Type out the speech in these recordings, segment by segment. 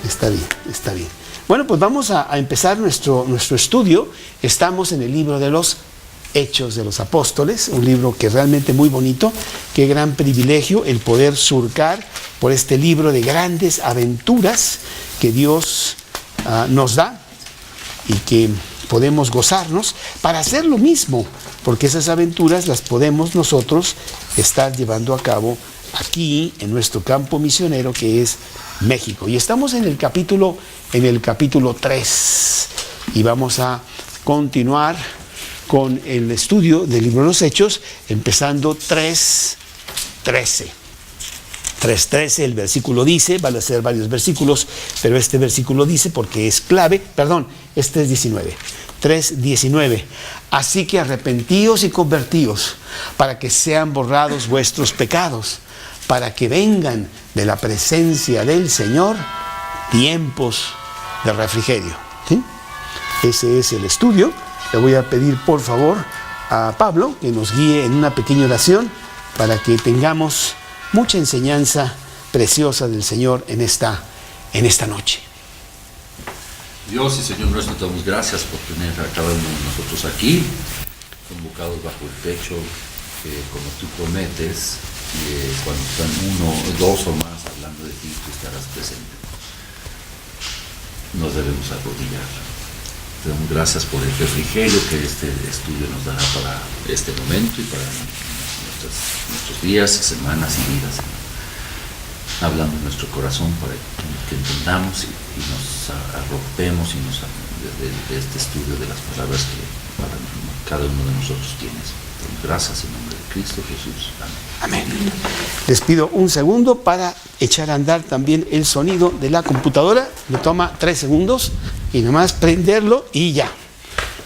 Está bien, está bien. Bueno, pues vamos a empezar nuestro estudio. Estamos en el libro de los Hechos de los Apóstoles, un libro que es realmente muy bonito. Qué gran privilegio el poder surcar por este libro de grandes aventuras que Dios nos da y que podemos gozarnos para hacer lo mismo, porque esas aventuras las podemos nosotros estar llevando a cabo aquí en nuestro campo misionero que es México. Y estamos en el capítulo 3 y vamos a continuar con el estudio del libro de los Hechos, empezando 3:13. 3:13, el versículo dice, van a ser varios versículos, pero este versículo dice porque es clave, este es 19. 3:19. Así que arrepentíos y convertíos para que sean borrados vuestros pecados, para que vengan de la presencia del Señor tiempos de refrigerio. ¿Sí? Ese es el estudio. Le voy a pedir por favor a Pablo que nos guíe en una pequeña oración para que tengamos mucha enseñanza preciosa del Señor en esta noche. Dios y Señor nuestro, te damos gracias por tener a cada uno de nosotros aquí, convocados bajo el techo, como tú prometes, cuando están uno o dos o más hablando de ti, tú estarás presente. Nos debemos arrodillar. Te damos gracias por el refrigerio que este estudio nos dará para este momento y para nuestros días, semanas y vidas. Hablando en nuestro corazón para que entendamos y nos arropemos de este estudio de las palabras que para cada uno de nosotros tienes. Gracias en nombre de Cristo Jesús. Amén. Amén. Les pido un segundo para echar a andar también el sonido de la computadora. Me toma 3 segundos y nomás prenderlo y ya.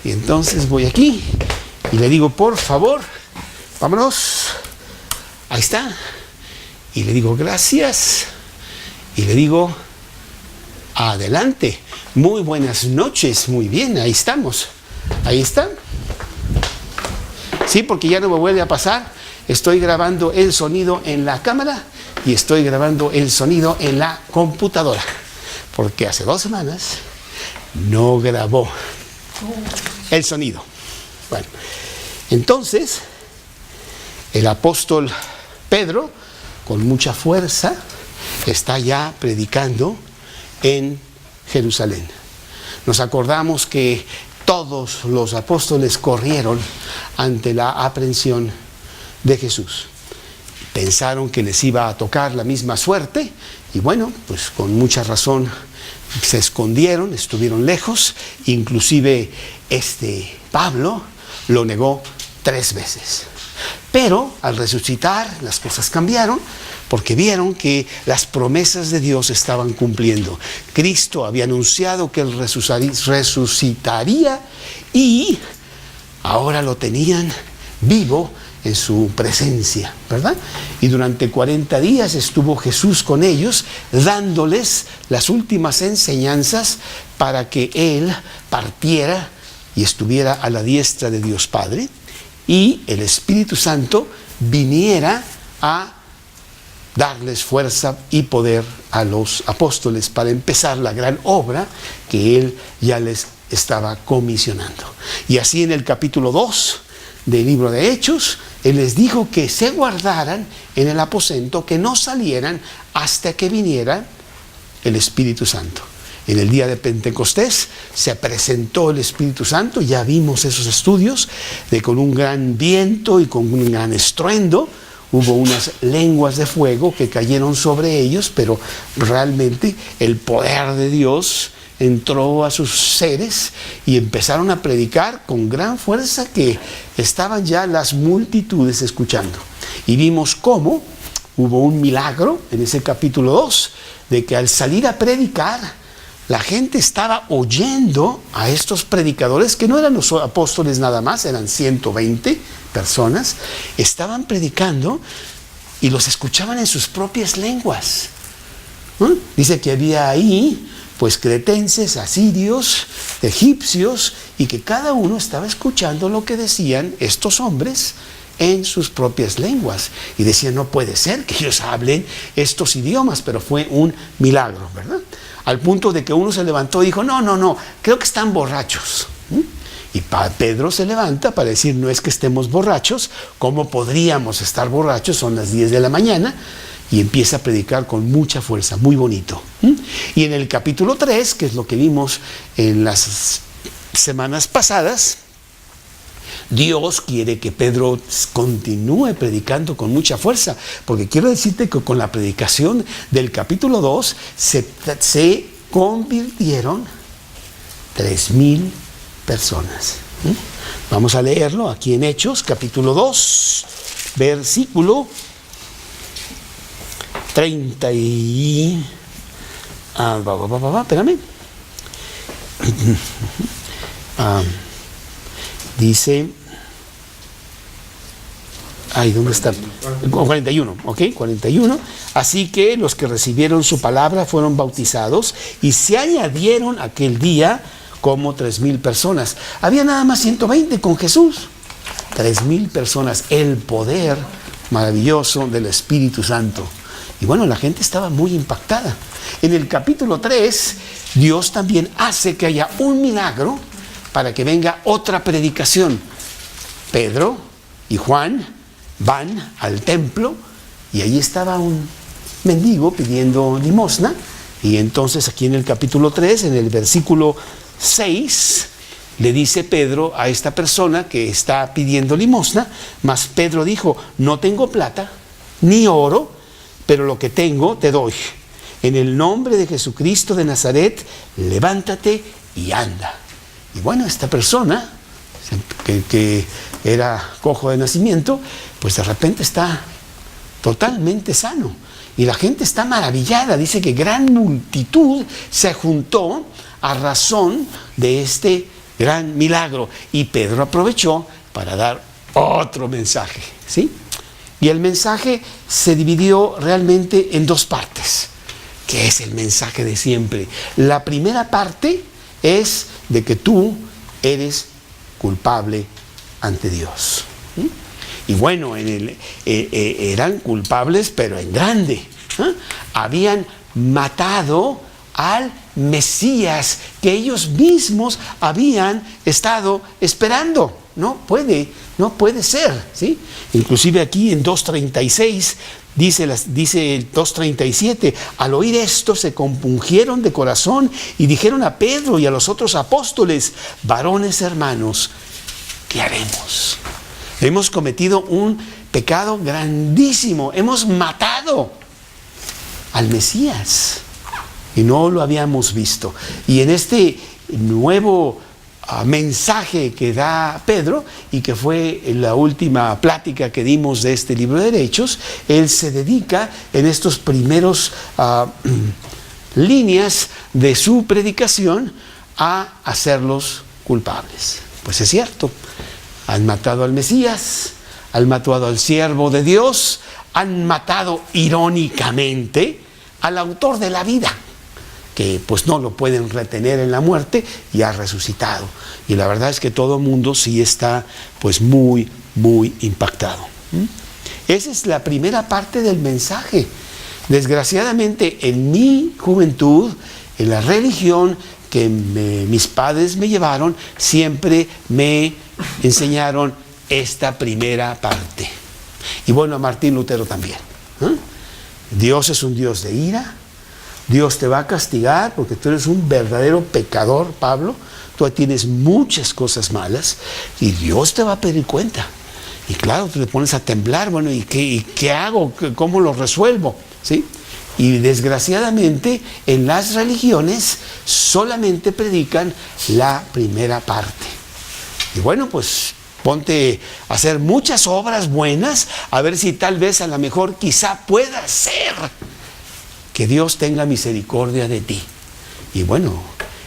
Y entonces voy aquí y le digo, por favor, vámonos. Ahí está. Y le digo, gracias. Y le digo, adelante. Muy buenas noches. Muy bien, ahí estamos. Ahí está. Sí, porque ya no me vuelve a pasar. Estoy grabando el sonido en la cámara y estoy grabando el sonido en la computadora. Porque hace 2 semanas no grabó el sonido. Bueno, entonces, el apóstol Pedro, con mucha fuerza, está ya predicando en Jerusalén. Nos acordamos que todos los apóstoles corrieron ante la aprehensión de Jesús. Pensaron que les iba a tocar la misma suerte y bueno, pues con mucha razón se escondieron, estuvieron lejos. Inclusive Pablo lo negó 3 veces. Pero al resucitar las cosas cambiaron porque vieron que las promesas de Dios estaban cumpliendo. Cristo había anunciado que Él resucitaría y ahora lo tenían vivo en su presencia, ¿verdad? Y durante 40 días estuvo Jesús con ellos, dándoles las últimas enseñanzas para que Él partiera y estuviera a la diestra de Dios Padre y el Espíritu Santo viniera a darles fuerza y poder a los apóstoles para empezar la gran obra que Él ya les estaba comisionando. Y así en el capítulo 2 del libro de Hechos, Él les dijo que se guardaran en el aposento, que no salieran hasta que viniera el Espíritu Santo. En el día de Pentecostés se presentó el Espíritu Santo, ya vimos esos estudios, con un gran viento y con un gran estruendo. Hubo unas lenguas de fuego que cayeron sobre ellos, pero realmente el poder de Dios entró a sus seres y empezaron a predicar con gran fuerza que estaban ya las multitudes escuchando. Y vimos cómo hubo un milagro en ese capítulo 2, de que al salir a predicar, la gente estaba oyendo a estos predicadores, que no eran los apóstoles nada más, eran 120 personas, estaban predicando y los escuchaban en sus propias lenguas. Dice que había ahí pues cretenses, asirios, egipcios, y que cada uno estaba escuchando lo que decían estos hombres en sus propias lenguas. Y decían, no puede ser que ellos hablen estos idiomas, pero fue un milagro, ¿verdad? al punto de que uno se levantó y dijo, no, creo que están borrachos. Y Pedro se levanta para decir, no es que estemos borrachos, ¿cómo podríamos estar borrachos? Son las 10 de la mañana, y empieza a predicar con mucha fuerza, muy bonito. Y en el capítulo 3, que es lo que vimos en las semanas pasadas, Dios quiere que Pedro continúe predicando con mucha fuerza, porque quiero decirte que con la predicación del capítulo 2 se convirtieron 3,000 personas. Vamos a leerlo aquí en Hechos, capítulo 2, versículo 30 y... espérame. Dice... ¿dónde está? 41, ¿ok? 41. Así que los que recibieron su palabra fueron bautizados y se añadieron aquel día como 3,000 personas. Había nada más 120 con Jesús. 3,000 personas, el poder maravilloso del Espíritu Santo. Y bueno, la gente estaba muy impactada. En el capítulo 3, Dios también hace que haya un milagro para que venga otra predicación. Pedro y Juan van al templo y ahí estaba un mendigo pidiendo limosna. Y entonces aquí en el capítulo 3, en el versículo 6, le dice Pedro a esta persona que está pidiendo limosna, mas Pedro dijo, no tengo plata ni oro, pero lo que tengo te doy. En el nombre de Jesucristo de Nazaret, levántate y anda. Y bueno, esta persona, que era cojo de nacimiento, pues de repente está totalmente sano. Y la gente está maravillada. Dice que gran multitud se juntó a razón de este gran milagro. Y Pedro aprovechó para dar otro mensaje, ¿sí? Y el mensaje se dividió realmente en dos partes, que es el mensaje de siempre. La primera parte es de que tú eres culpable ante Dios. Y bueno, eran culpables, pero en grande. Habían matado al Mesías que ellos mismos habían estado esperando. No puede ser, ¿sí? Inclusive aquí en 2:36 dice el 2:37, al oír esto se compungieron de corazón y dijeron a Pedro y a los otros apóstoles, varones hermanos, ¿qué haremos? Hemos cometido un pecado grandísimo, hemos matado al Mesías y no lo habíamos visto. Y en este nuevo mensaje que da Pedro, y que fue la última plática que dimos de este libro de Hechos, él se dedica en estos primeros líneas de su predicación a hacerlos culpables. Pues es cierto, han matado al Mesías, han matado al siervo de Dios, han matado irónicamente al autor de la vida, que pues no lo pueden retener en la muerte y ha resucitado. Y la verdad es que todo el mundo sí está pues muy impactado. Esa es la primera parte del mensaje. Desgraciadamente en mi juventud, en la religión que mis padres me llevaron, siempre me enseñaron esta primera parte. Y bueno, a Martín Lutero también. Dios es un Dios de ira. Dios te va a castigar porque tú eres un verdadero pecador, Pablo. Tú tienes muchas cosas malas y Dios te va a pedir cuenta. Y claro, tú te pones a temblar, bueno, ¿y qué hago? ¿Cómo lo resuelvo? ¿Sí? Y desgraciadamente en las religiones solamente predican la primera parte. Y bueno, pues ponte a hacer muchas obras buenas, a ver si tal vez a lo mejor quizá pueda ser que Dios tenga misericordia de ti. Y bueno,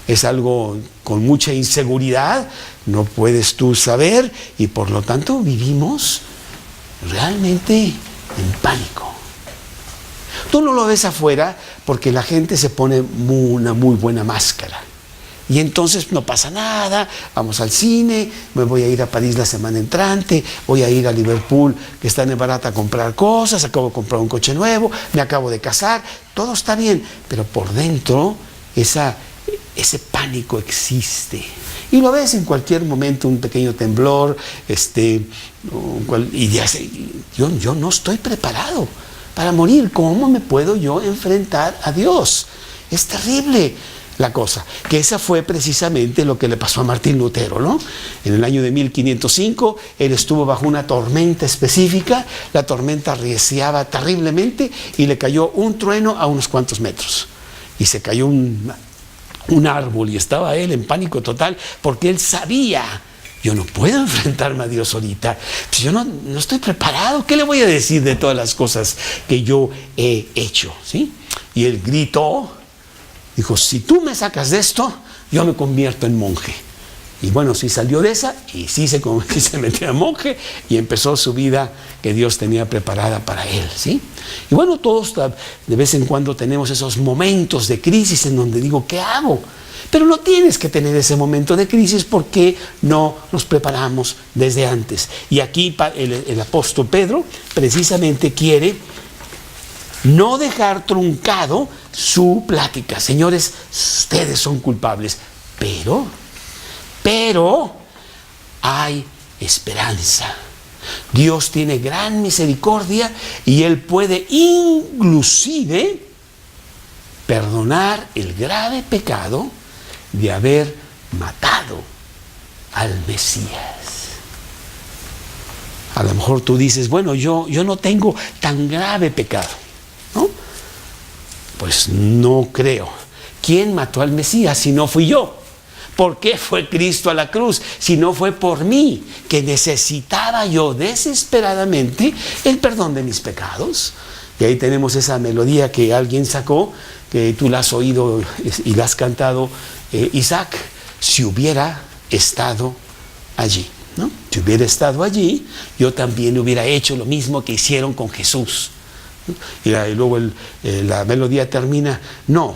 es algo con mucha inseguridad, no puedes tú saber, y por lo tanto vivimos realmente en pánico. Tú no lo ves afuera porque la gente se pone una muy buena máscara. Y entonces no pasa nada, vamos al cine, me voy a ir a París la semana entrante, voy a ir a Liverpool, que está en barata, a comprar cosas, acabo de comprar un coche nuevo, me acabo de casar, todo está bien, pero por dentro ese pánico existe. Y lo ves en cualquier momento, un pequeño temblor, y ya sé, yo no estoy preparado para morir. ¿Cómo me puedo yo enfrentar a Dios? Es terrible la cosa, que esa fue precisamente lo que le pasó a Martín Lutero, ¿no? En el año de 1505, él estuvo bajo una tormenta específica, la tormenta arreciaba terriblemente y le cayó un trueno a unos cuantos metros. Y se cayó un árbol y estaba él en pánico total porque él sabía, yo no puedo enfrentarme a Dios ahorita, pues yo no estoy preparado, ¿qué le voy a decir de todas las cosas que yo he hecho? ¿Sí? Y él gritó, dijo, si tú me sacas de esto, yo me convierto en monje. Y bueno, sí salió de esa y sí se metió a monje y empezó su vida que Dios tenía preparada para él, ¿sí? Y bueno, todos de vez en cuando tenemos esos momentos de crisis en donde digo, ¿qué hago? Pero no tienes que tener ese momento de crisis porque no nos preparamos desde antes. Y aquí el apóstol Pedro precisamente quiere no dejar truncado su plática. Señores, ustedes son culpables, pero hay esperanza. Dios tiene gran misericordia y Él puede inclusive perdonar el grave pecado de haber matado al Mesías. A lo mejor tú dices, bueno, yo no tengo tan grave pecado, ¿no? Pues no creo. ¿Quién mató al Mesías si no fui yo? ¿Por qué fue Cristo a la cruz si no fue por mí, que necesitaba yo desesperadamente el perdón de mis pecados? Y ahí tenemos esa melodía que alguien sacó, que tú la has oído y la has cantado, Isaac, si hubiera estado allí, ¿no? Si hubiera estado allí, yo también hubiera hecho lo mismo que hicieron con Jesús. Y luego la melodía termina, no,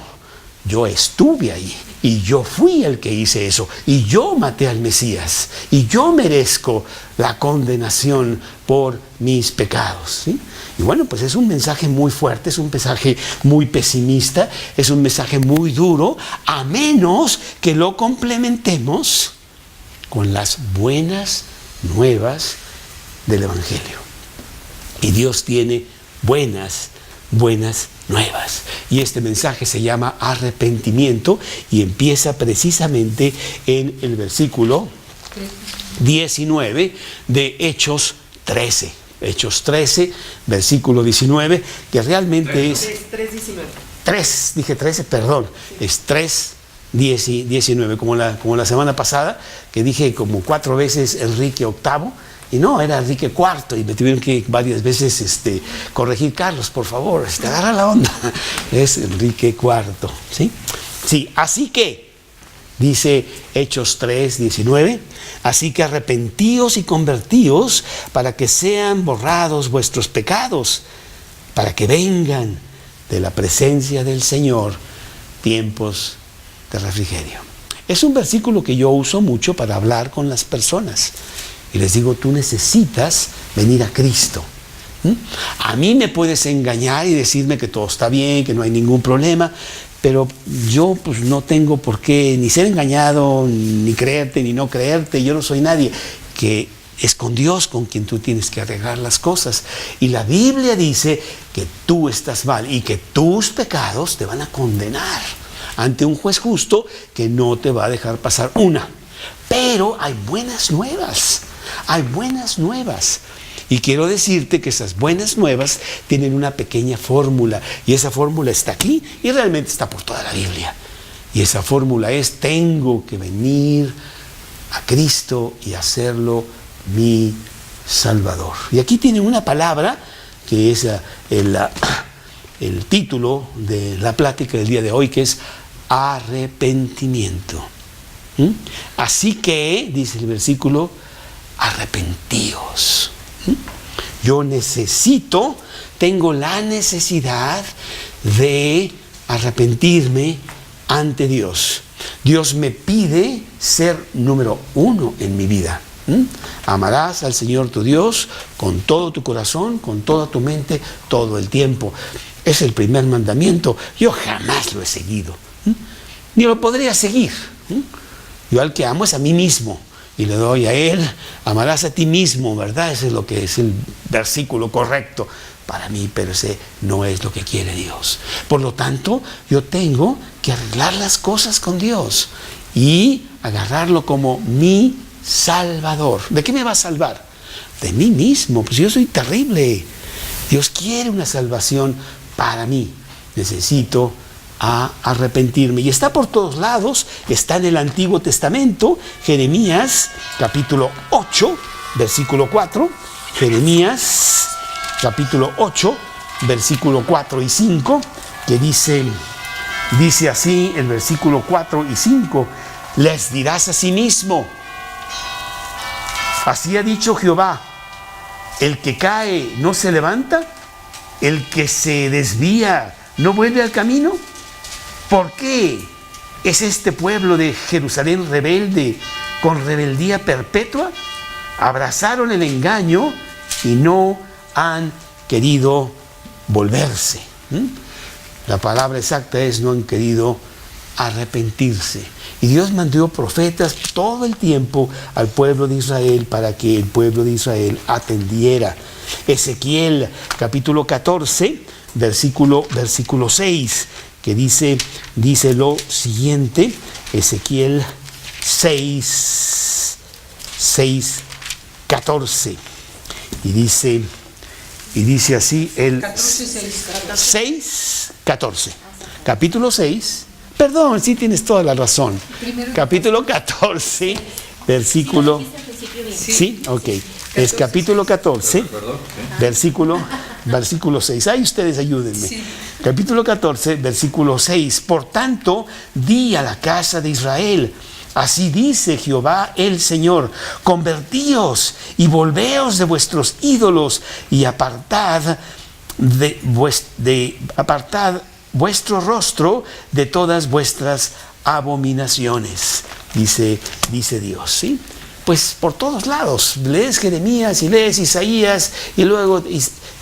yo estuve ahí y yo fui el que hice eso y yo maté al Mesías y yo merezco la condenación por mis pecados, ¿sí? Y bueno, pues es un mensaje muy fuerte, es un mensaje muy pesimista, es un mensaje muy duro, a menos que lo complementemos con las buenas nuevas del Evangelio. Y Dios tiene buenas nuevas. Y este mensaje se llama arrepentimiento y empieza precisamente en el versículo 19 de Hechos 13. Hechos 13, versículo 19, que realmente es... 3, dije 13, perdón, es 3, 19, como la semana pasada, que dije como 4 veces Enrique VIII, y no, era Enrique IV, y me tuvieron que varias veces corregir, Carlos, por favor, agarra la onda, es Enrique IV, ¿sí? Sí, así que, dice Hechos 3, 19, así que arrepentíos y convertíos para que sean borrados vuestros pecados, para que vengan de la presencia del Señor tiempos de refrigerio. Es un versículo que yo uso mucho para hablar con las personas. Y les digo, tú necesitas venir a Cristo. A mí me puedes engañar y decirme que todo está bien, que no hay ningún problema, pero yo pues no tengo por qué ni ser engañado, ni creerte, ni no creerte. Yo no soy nadie. Que es con Dios con quien tú tienes que arreglar las cosas. Y la Biblia dice que tú estás mal y que tus pecados te van a condenar ante un juez justo que no te va a dejar pasar una. Pero hay buenas nuevas. Hay buenas nuevas. Y quiero decirte que esas buenas nuevas tienen una pequeña fórmula. Y esa fórmula está aquí y realmente está por toda la Biblia. Y esa fórmula es, tengo que venir a Cristo y hacerlo mi Salvador. Y aquí tienen una palabra que es el título de la plática del día de hoy, que es arrepentimiento. Así que, dice el versículo, arrepentíos. Yo tengo la necesidad de arrepentirme ante Dios. Dios me pide ser número 1 en mi vida. Amarás al Señor tu Dios con todo tu corazón, con toda tu mente, todo el tiempo. Es el primer mandamiento. Yo jamás lo he seguido. ni lo podría seguir. Yo al que amo es a mí mismo y le doy a él. Amarás a ti mismo, ¿verdad? Ese es lo que es el versículo correcto para mí, pero ese no es lo que quiere Dios. Por lo tanto, yo tengo que arreglar las cosas con Dios y agarrarlo como mi Salvador. ¿De qué me va a salvar? De mí mismo. Pues yo soy terrible. Dios quiere una salvación para mí. Necesito arrepentirme. Y está por todos lados. Está en el Antiguo Testamento. Jeremías capítulo 8, versículo 4. Jeremías capítulo 8, versículo 4 y 5, que dice así el versículo 4 y 5, les dirás a sí mismo, así ha dicho Jehová, el que cae no se levanta, el que se desvía no vuelve al camino. ¿Por qué es este pueblo de Jerusalén rebelde, con rebeldía perpetua? Abrazaron el engaño y no han querido volverse. La palabra exacta es no han querido arrepentirse. Y Dios mandó profetas todo el tiempo al pueblo de Israel para que el pueblo de Israel atendiera. Ezequiel capítulo 14, versículo 6, que dice lo siguiente. Ezequiel 6, 14. Y dice así el 6, 14. Capítulo 6. Perdón, sí tienes toda la razón. Capítulo 14, versículo... ¿Sí? Ok. Es capítulo 14, versículo 6. Ay, ustedes ayúdenme. Sí. Capítulo 14, versículo 6. Por tanto, di a la casa de Israel, así dice Jehová el Señor, convertíos y volveos de vuestros ídolos y apartad vuestro rostro de todas vuestras abominaciones, dice Dios, ¿sí? Pues por todos lados, lees Jeremías y lees Isaías y luego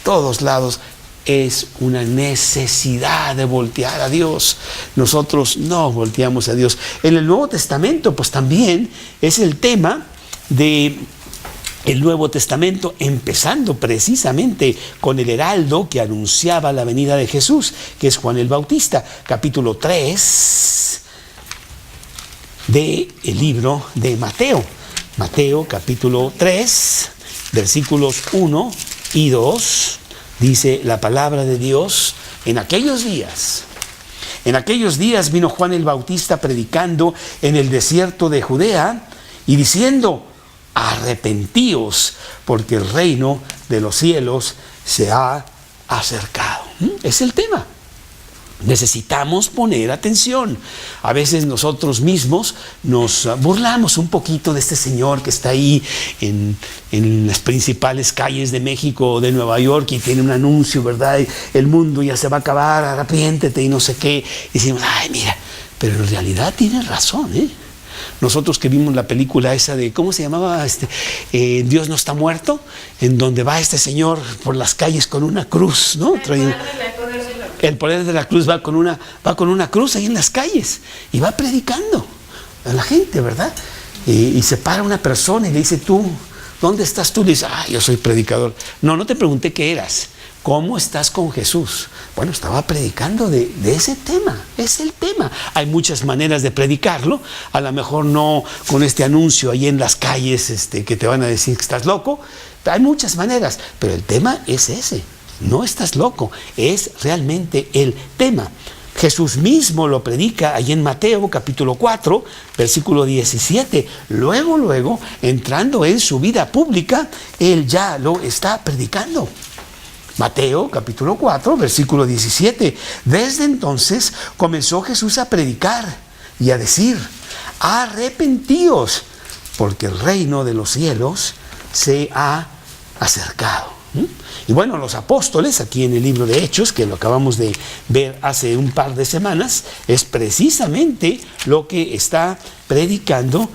todos lados es una necesidad de voltear a Dios. Nosotros no volteamos a Dios. En el Nuevo Testamento, pues también es el tema de el Nuevo Testamento, empezando precisamente con el heraldo que anunciaba la venida de Jesús, que es Juan el Bautista, capítulo 3 del libro de Mateo. Mateo capítulo 3, versículos 1 y 2, dice la palabra de Dios: en aquellos días vino Juan el Bautista predicando en el desierto de Judea y diciendo: arrepentíos, porque el reino de los cielos se ha acercado. Es el tema. Necesitamos poner atención. A veces nosotros mismos nos burlamos un poquito de este señor que está ahí en las principales calles de México o de Nueva York y tiene un anuncio, ¿verdad? El mundo ya se va a acabar, arrepiéntete y no sé qué. Y decimos, ay, mira, pero en realidad tiene razón, ¿eh? Nosotros que vimos la película esa de, ¿cómo se llamaba? Dios no está muerto, en donde va este señor por las calles con una cruz, ¿no? El poder de la cruz va con una cruz ahí en las calles y va predicando a la gente, ¿verdad? Y se para una persona y le dice, tú, ¿dónde estás tú? Le dice, yo soy predicador. No te pregunté qué eras. ¿Cómo estás con Jesús? Bueno, estaba predicando de ese tema, es el tema. Hay muchas maneras de predicarlo, a lo mejor no con este anuncio ahí en las calles que te van a decir que estás loco. Hay muchas maneras, pero el tema es ese. No estás loco, es realmente el tema. Jesús mismo lo predica ahí en Mateo capítulo 4, versículo 17. Luego, entrando en su vida pública, él ya lo está predicando. Mateo capítulo 4, versículo 17. Desde entonces comenzó Jesús a predicar y a decir, arrepentíos, porque el reino de los cielos se ha acercado. Y bueno, los apóstoles, aquí en el libro de Hechos, que lo acabamos de ver hace un par de semanas, es precisamente lo que está predicando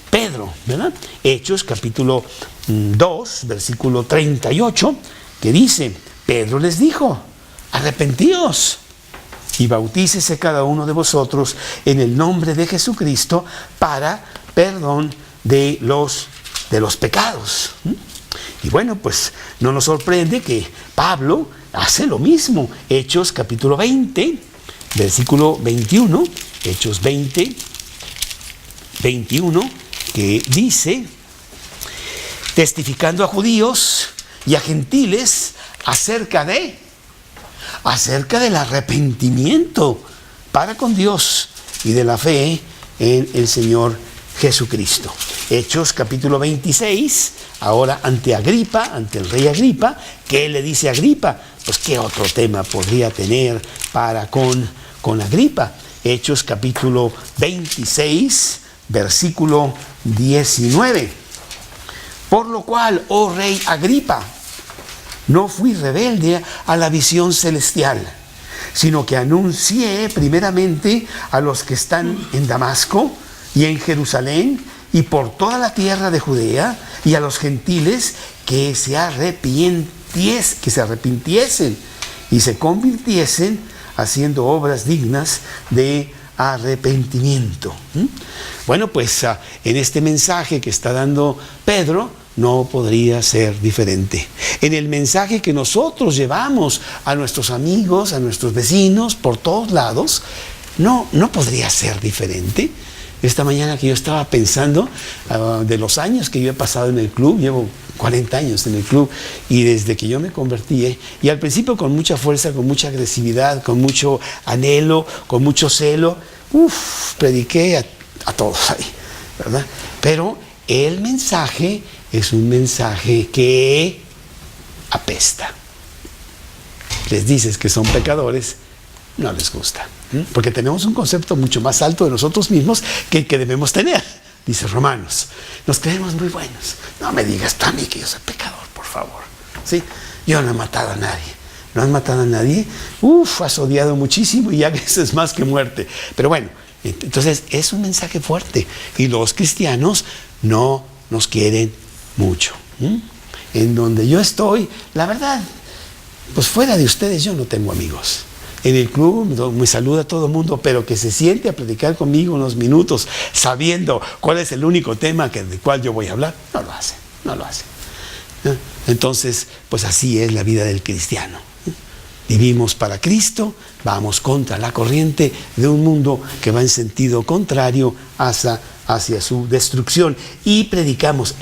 Pedro, ¿verdad? Hechos capítulo 2, versículo 38, que dice, Pedro les dijo, arrepentíos y bautícese cada uno de vosotros en el nombre de Jesucristo para perdón de los pecados. Y bueno, pues no nos sorprende que Pablo hace lo mismo. Hechos capítulo 20, versículo 21, Hechos 20, 21, que dice: testificando a judíos y a gentiles acerca del arrepentimiento para con Dios y de la fe en el Señor Jesucristo. Hechos capítulo 26, ahora ante el rey Agripa. ¿Qué le dice Agripa? Pues qué otro tema podría tener para con Agripa. Hechos capítulo 26, versículo 19. Por lo cual, oh rey Agripa, no fui rebelde a la visión celestial, sino que anuncié primeramente a los que están en Damasco y en Jerusalén y por toda la tierra de Judea, y a los gentiles que se arrepintiesen y se convirtiesen, haciendo obras dignas de arrepentimiento. Bueno, pues en este mensaje que está dando Pedro no podría ser diferente. En el mensaje que nosotros llevamos a nuestros amigos, a nuestros vecinos, por todos lados, no podría ser diferente. Esta mañana que yo estaba pensando de los años que yo he pasado en el club, llevo 40 años en el club, y desde que yo me convertí, y al principio con mucha fuerza, con mucha agresividad, con mucho anhelo, con mucho celo, prediqué a todos ahí, ¿verdad? Pero el mensaje es un mensaje que apesta. Les dices que son pecadores, no les gusta, porque tenemos un concepto mucho más alto de nosotros mismos que el que debemos tener. Dice Romanos, nos creemos muy buenos. No me digas tú a mí que yo soy pecador, por favor. ¿Sí? Yo no he matado a nadie. ¿No has matado a nadie? Has odiado muchísimo y ya que eso es más que muerte. Pero bueno, entonces es un mensaje fuerte. Y los cristianos no nos quieren mucho. En donde yo estoy, la verdad, pues fuera de ustedes yo no tengo amigos. En el club me saluda todo el mundo, pero que se siente a platicar conmigo unos minutos sabiendo cuál es el único tema del cual yo voy a hablar, no lo hace. Entonces, pues así es la vida del cristiano. Vivimos para Cristo, vamos contra la corriente de un mundo que va en sentido contrario hacia su destrucción. Y predicamos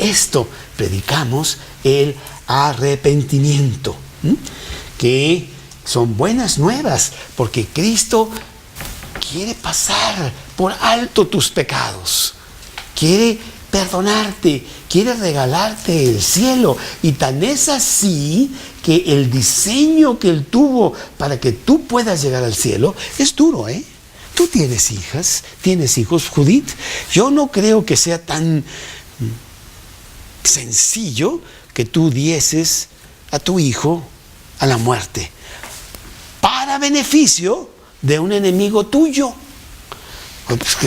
el arrepentimiento, que son buenas nuevas, porque Cristo quiere pasar por alto tus pecados, quiere perdonarte, quiere regalarte el cielo, y tan es así que el diseño que Él tuvo para que tú puedas llegar al cielo es duro, ¿eh? Tú tienes hijos, Judith. Yo no creo que sea tan sencillo que tú dieses a tu hijo a la muerte para beneficio de un enemigo tuyo.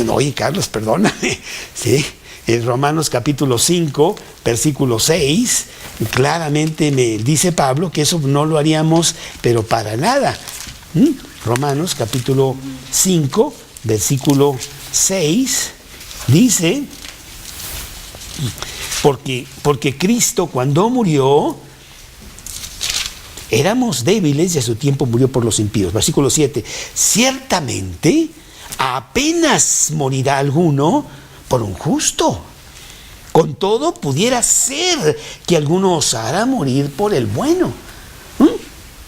Oye, Carlos, perdóname. ¿Sí? En Romanos capítulo 5, versículo 6, claramente me dice Pablo que eso no lo haríamos, pero para nada. Romanos capítulo 5, versículo 6, dice: porque Cristo, cuando murió, éramos débiles y a su tiempo murió por los impíos. Versículo 7, ciertamente apenas morirá alguno por un justo. Con todo, pudiera ser que alguno osara morir por el bueno.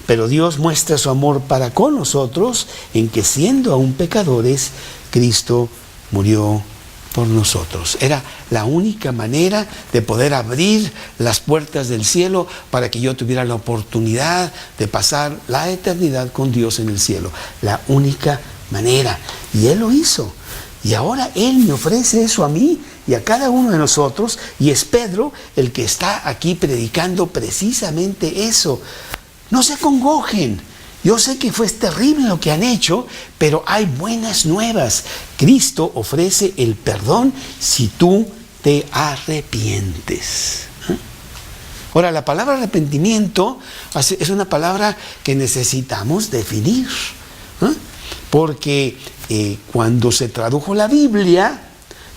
Pero Dios muestra su amor para con nosotros en que, siendo aún pecadores, Cristo murió por nosotros. Era la única manera de poder abrir las puertas del cielo para que yo tuviera la oportunidad de pasar la eternidad con Dios en el cielo. La única manera. Y Él lo hizo. Y ahora Él me ofrece eso a mí y a cada uno de nosotros, y es Pedro el que está aquí predicando precisamente eso. No se congojen. Yo sé que fue terrible lo que han hecho, pero hay buenas nuevas. Cristo ofrece el perdón si tú te arrepientes. Ahora, la palabra arrepentimiento es una palabra que necesitamos definir. porque cuando se tradujo la Biblia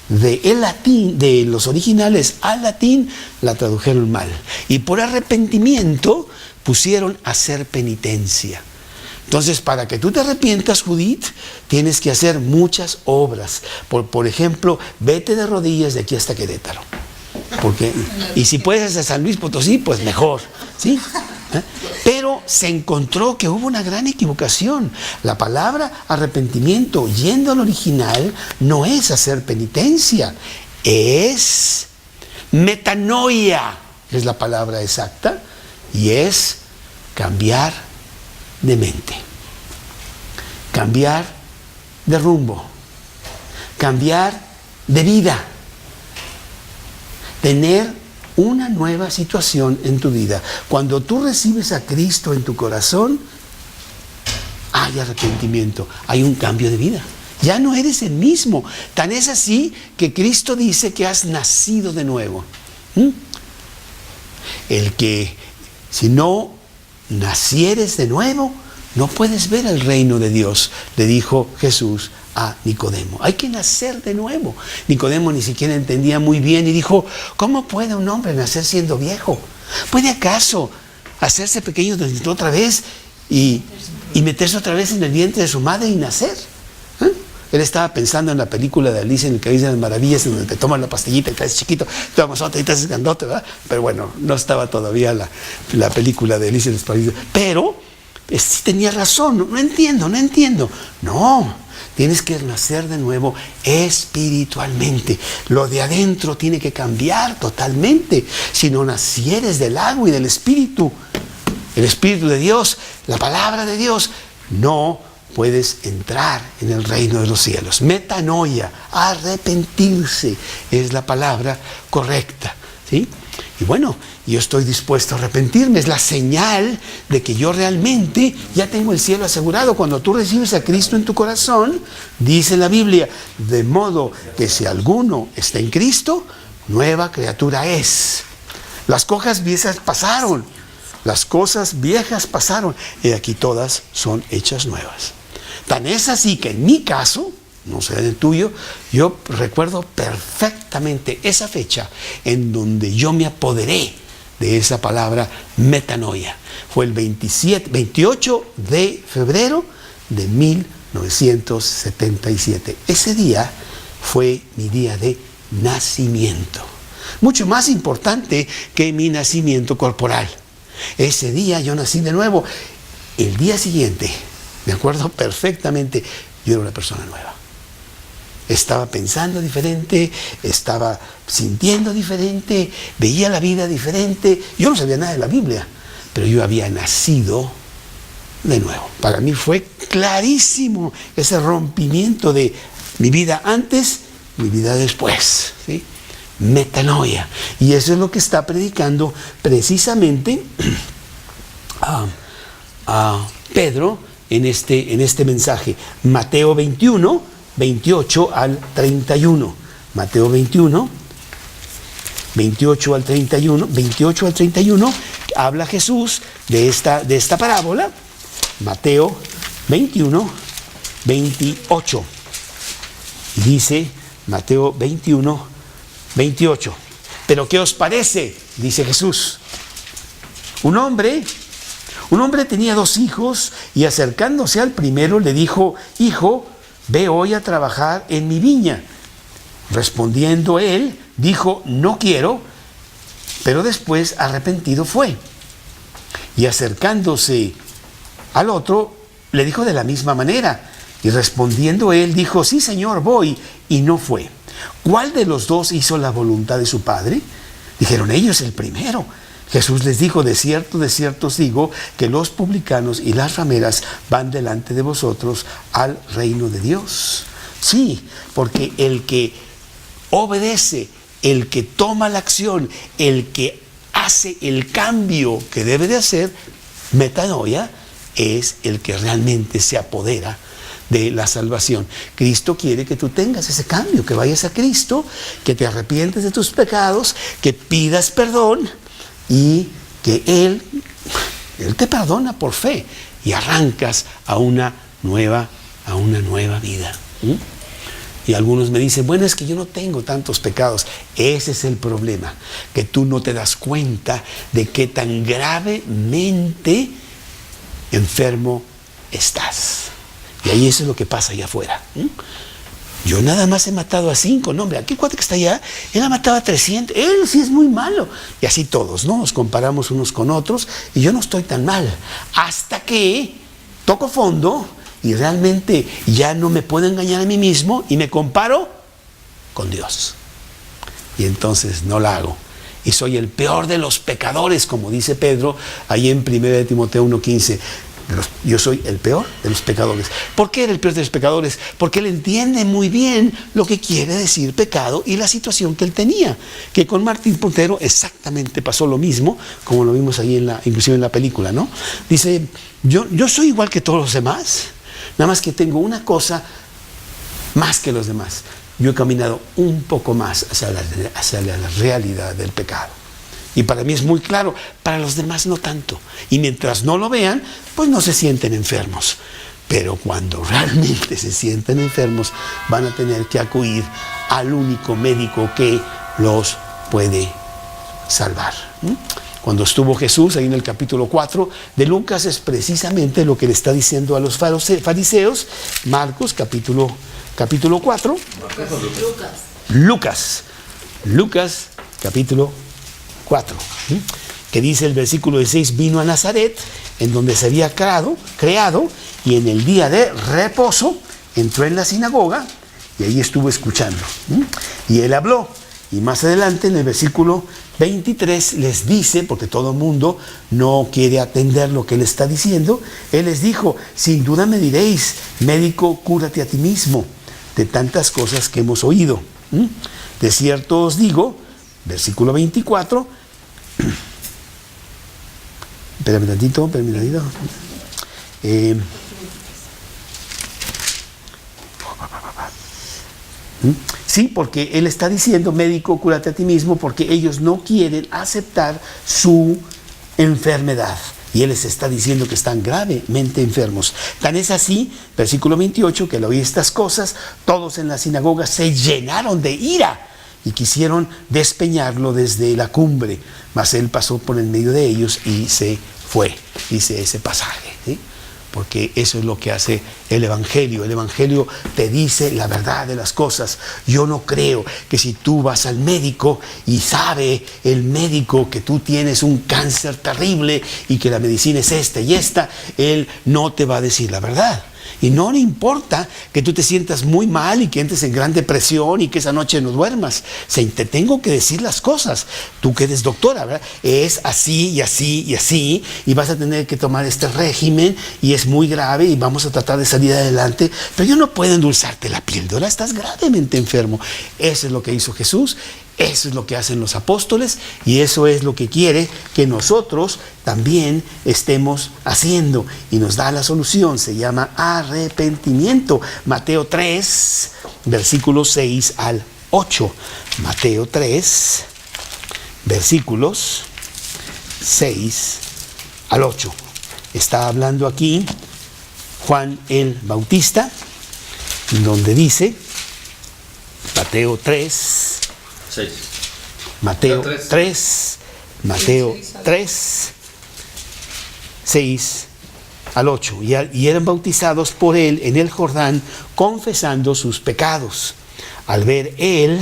del latín, de los originales al latín, la tradujeron mal. Y por arrepentimiento pusieron hacer penitencia. Entonces, para que tú te arrepientas, Judith, tienes que hacer muchas obras. Por ejemplo, vete de rodillas de aquí hasta Querétaro. Y si puedes hasta San Luis Potosí, pues mejor, ¿sí? Pero se encontró que hubo una gran equivocación. La palabra arrepentimiento, yendo al original, no es hacer penitencia, es metanoia, es la palabra exacta, y es cambiar de mente, cambiar de rumbo, cambiar de vida, tener una nueva situación en tu vida. Cuando tú recibes a Cristo en tu corazón, hay arrepentimiento, hay un cambio de vida. Ya no eres el mismo. Tan es así que Cristo dice que has nacido de nuevo. El que, si no nacieres de nuevo, no puedes ver el reino de Dios, le dijo Jesús a Nicodemo. Hay que nacer de nuevo. Nicodemo ni siquiera entendía muy bien y dijo, ¿cómo puede un hombre nacer siendo viejo? ¿Puede acaso hacerse pequeño otra vez y meterse otra vez en el vientre de su madre y nacer? Él estaba pensando en la película de Alicia en el País de las Maravillas, en donde te toman la pastillita y te haces chiquito, tomas otra y te haces grandote, ¿verdad? Pero bueno, no estaba todavía la película de Alicia en el País. Pero sí tenía razón, no entiendo. No, tienes que nacer de nuevo espiritualmente. Lo de adentro tiene que cambiar totalmente. Si no nacieres del agua y del Espíritu, el Espíritu de Dios, la palabra de Dios, no puedes entrar en el reino de los cielos. Metanoia, arrepentirse, es la palabra correcta, ¿sí? Y bueno, yo estoy dispuesto a arrepentirme. Es la señal de que yo realmente ya tengo el cielo asegurado. Cuando tú recibes a Cristo en tu corazón, dice la Biblia, de modo que si alguno está en Cristo, nueva criatura es. Las cosas viejas pasaron, y aquí todas son hechas nuevas. Tan es así que en mi caso, no sé del tuyo, yo recuerdo perfectamente esa fecha en donde yo me apoderé de esa palabra metanoia. Fue el 28 de febrero de 1977. Ese día fue mi día de nacimiento. Mucho más importante que mi nacimiento corporal. Ese día yo nací de nuevo. El día siguiente, me acuerdo perfectamente, yo era una persona nueva. Estaba pensando diferente, estaba sintiendo diferente, veía la vida diferente. Yo no sabía nada de la Biblia, pero yo había nacido de nuevo. Para mí fue clarísimo ese rompimiento de mi vida antes, mi vida después, ¿sí? Metanoia. Y eso es lo que está predicando precisamente a Pedro en este mensaje. Mateo 21, 28 al 31. Mateo 21, 28 al 31, habla Jesús de esta parábola. Mateo 21, 28. Dice Mateo 21, 28. Pero ¿qué os parece? Dice Jesús. Un hombre tenía 2 hijos y acercándose al primero le dijo, hijo, ve hoy a trabajar en mi viña. Respondiendo él, dijo, no quiero, pero después arrepentido fue. Y acercándose al otro, le dijo de la misma manera. Y respondiendo él, dijo, sí, Señor, voy, y no fue. ¿Cuál de los 2 hizo la voluntad de su padre? Dijeron ellos, el primero. Jesús les dijo, de cierto os digo, que los publicanos y las rameras van delante de vosotros al reino de Dios. Sí, porque el que obedece, el que toma la acción, el que hace el cambio que debe de hacer, metanoia, es el que realmente se apodera de la salvación. Cristo quiere que tú tengas ese cambio, que vayas a Cristo, que te arrepientes de tus pecados, que pidas perdón y que Él te perdona por fe y arrancas a una nueva a una nueva vida. Y algunos me dicen, bueno, es que yo no tengo tantos pecados. Ese es el problema, que tú no te das cuenta de qué tan gravemente enfermo estás. Y ahí eso es lo que pasa allá afuera. Yo nada más he matado a 5, no, hombre, aquel cuate que está allá, él ha matado a 300, él sí es muy malo. Y así todos, ¿no? Nos comparamos unos con otros y yo no estoy tan mal. Hasta que toco fondo y realmente ya no me puedo engañar a mí mismo y me comparo con Dios. Y entonces no la hago. Y soy el peor de los pecadores, como dice Pedro, ahí en 1 Timoteo 1:15. Yo soy el peor de los pecadores. ¿Por qué era el peor de los pecadores? Porque él entiende muy bien lo que quiere decir pecado y la situación que él tenía. Que con Martín Lutero exactamente pasó lo mismo, como lo vimos ahí inclusive en la película, ¿no? Dice, yo soy igual que todos los demás, nada más que tengo una cosa más que los demás. Yo he caminado un poco más hacia la realidad del pecado. Y para mí es muy claro, para los demás no tanto. Y mientras no lo vean, pues no se sienten enfermos. Pero cuando realmente se sienten enfermos, van a tener que acudir al único médico que los puede salvar. Cuando estuvo Jesús, ahí en el capítulo 4 de Lucas, es precisamente lo que le está diciendo a los fariseos. Marcos, capítulo 4. Lucas, capítulo 4, que dice el versículo 16, vino a Nazaret, en donde se había creado, y en el día de reposo entró en la sinagoga y ahí estuvo escuchando. Y él habló, y más adelante en el versículo 23 les dice, porque todo el mundo no quiere atender lo que él está diciendo, él les dijo, sin duda me diréis, médico, cúrate a ti mismo, de tantas cosas que hemos oído. De cierto os digo, versículo 24, espérame tantito. Sí, porque él está diciendo, médico, cúrate a ti mismo, porque ellos no quieren aceptar su enfermedad. Y él les está diciendo que están gravemente enfermos. Tan es así, versículo 28, que al oír estas cosas, todos en la sinagoga se llenaron de ira y quisieron despeñarlo desde la cumbre, mas él pasó por el medio de ellos y se fue, dice ese pasaje, ¿sí? Porque eso es lo que hace el Evangelio. El Evangelio te dice la verdad de las cosas. Yo no creo que si tú vas al médico y sabe el médico que tú tienes un cáncer terrible y que la medicina es esta y esta, él no te va a decir la verdad. Y no le importa que tú te sientas muy mal y que entres en gran depresión y que esa noche no duermas. Te tengo que decir las cosas. Tú que eres doctora, ¿verdad? Es así y así y así, y vas a tener que tomar este régimen y es muy grave y vamos a tratar de salir adelante, pero yo no puedo endulzarte la píldora, estás gravemente enfermo. Eso es lo que hizo Jesús. Eso es lo que hacen los apóstoles y eso es lo que quiere que nosotros también estemos haciendo, y nos da la solución, se llama arrepentimiento. Mateo 3, versículos 6 al 8. Mateo 3, versículos 6 al 8. Está hablando aquí Juan el Bautista, donde dice, Mateo 3, 6. Mateo 3, 6 al 8. Y eran bautizados por él en el Jordán, confesando sus pecados. Al ver él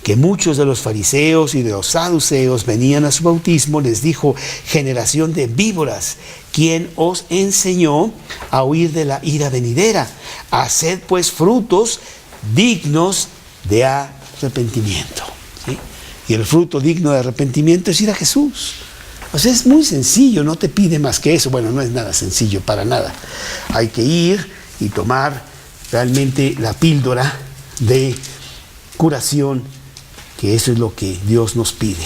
que muchos de los fariseos y de los saduceos venían a su bautismo, les dijo, generación de víboras, ¿quién os enseñó a huir de la ira venidera? Haced pues frutos dignos de arrepentimiento. ¿Sí? Y el fruto digno de arrepentimiento es ir a Jesús. O sea, es muy sencillo, no te pide más que eso. Bueno, no es nada sencillo, para nada. Hay que ir y tomar realmente la píldora de curación, que eso es lo que Dios nos pide.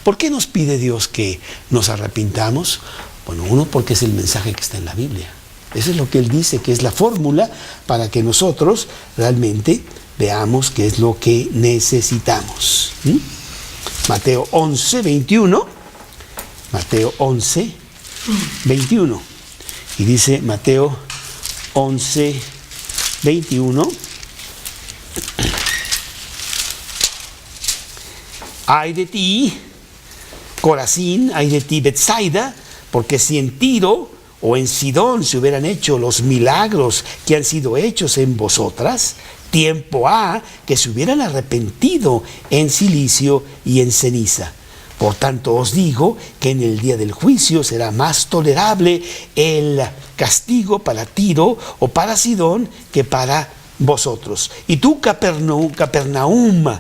¿Por qué nos pide Dios que nos arrepintamos? Bueno, uno, porque es el mensaje que está en la Biblia. Eso es lo que Él dice, que es la fórmula para que nosotros realmente veamos qué es lo que necesitamos. Mateo 11, 21. Mateo 11, 21. Y dice Mateo 11, 21. Ay de ti, Corazín, ay de ti, Betsaida, porque si en Tiro o en Sidón se hubieran hecho los milagros que han sido hechos en vosotras, tiempo ha que se hubieran arrepentido en cilicio y en ceniza. Por tanto os digo que en el día del juicio será más tolerable el castigo para Tiro o para Sidón que para vosotros. Y tú, Capernaum,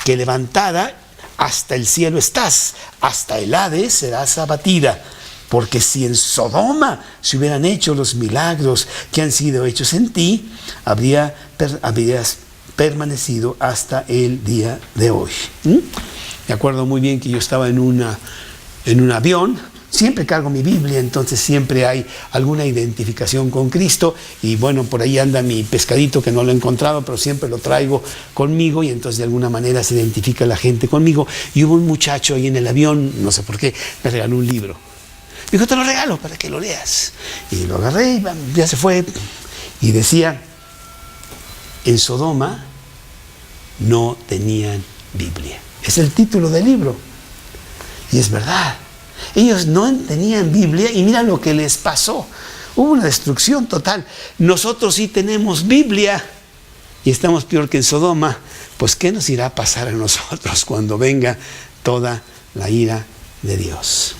que levantada hasta el cielo estás, hasta el Hades serás abatida. Porque si en Sodoma se hubieran hecho los milagros que han sido hechos en ti, habrías permanecido hasta el día de hoy. Me acuerdo muy bien que yo estaba en un avión. Siempre cargo mi Biblia, entonces siempre hay alguna identificación con Cristo. Y bueno, por ahí anda mi pescadito que no lo he encontrado, pero siempre lo traigo conmigo y entonces de alguna manera se identifica la gente conmigo. Y hubo un muchacho ahí en el avión, no sé por qué, me regaló un libro. Dijo, te lo regalo para que lo leas. Y lo agarré y ya se fue. Y decía, en Sodoma no tenían Biblia. Es el título del libro. Y es verdad. Ellos no tenían Biblia y mira lo que les pasó. Hubo una destrucción total. Nosotros sí tenemos Biblia y estamos peor que en Sodoma. Pues ¿qué nos irá a pasar a nosotros cuando venga toda la ira de Dios?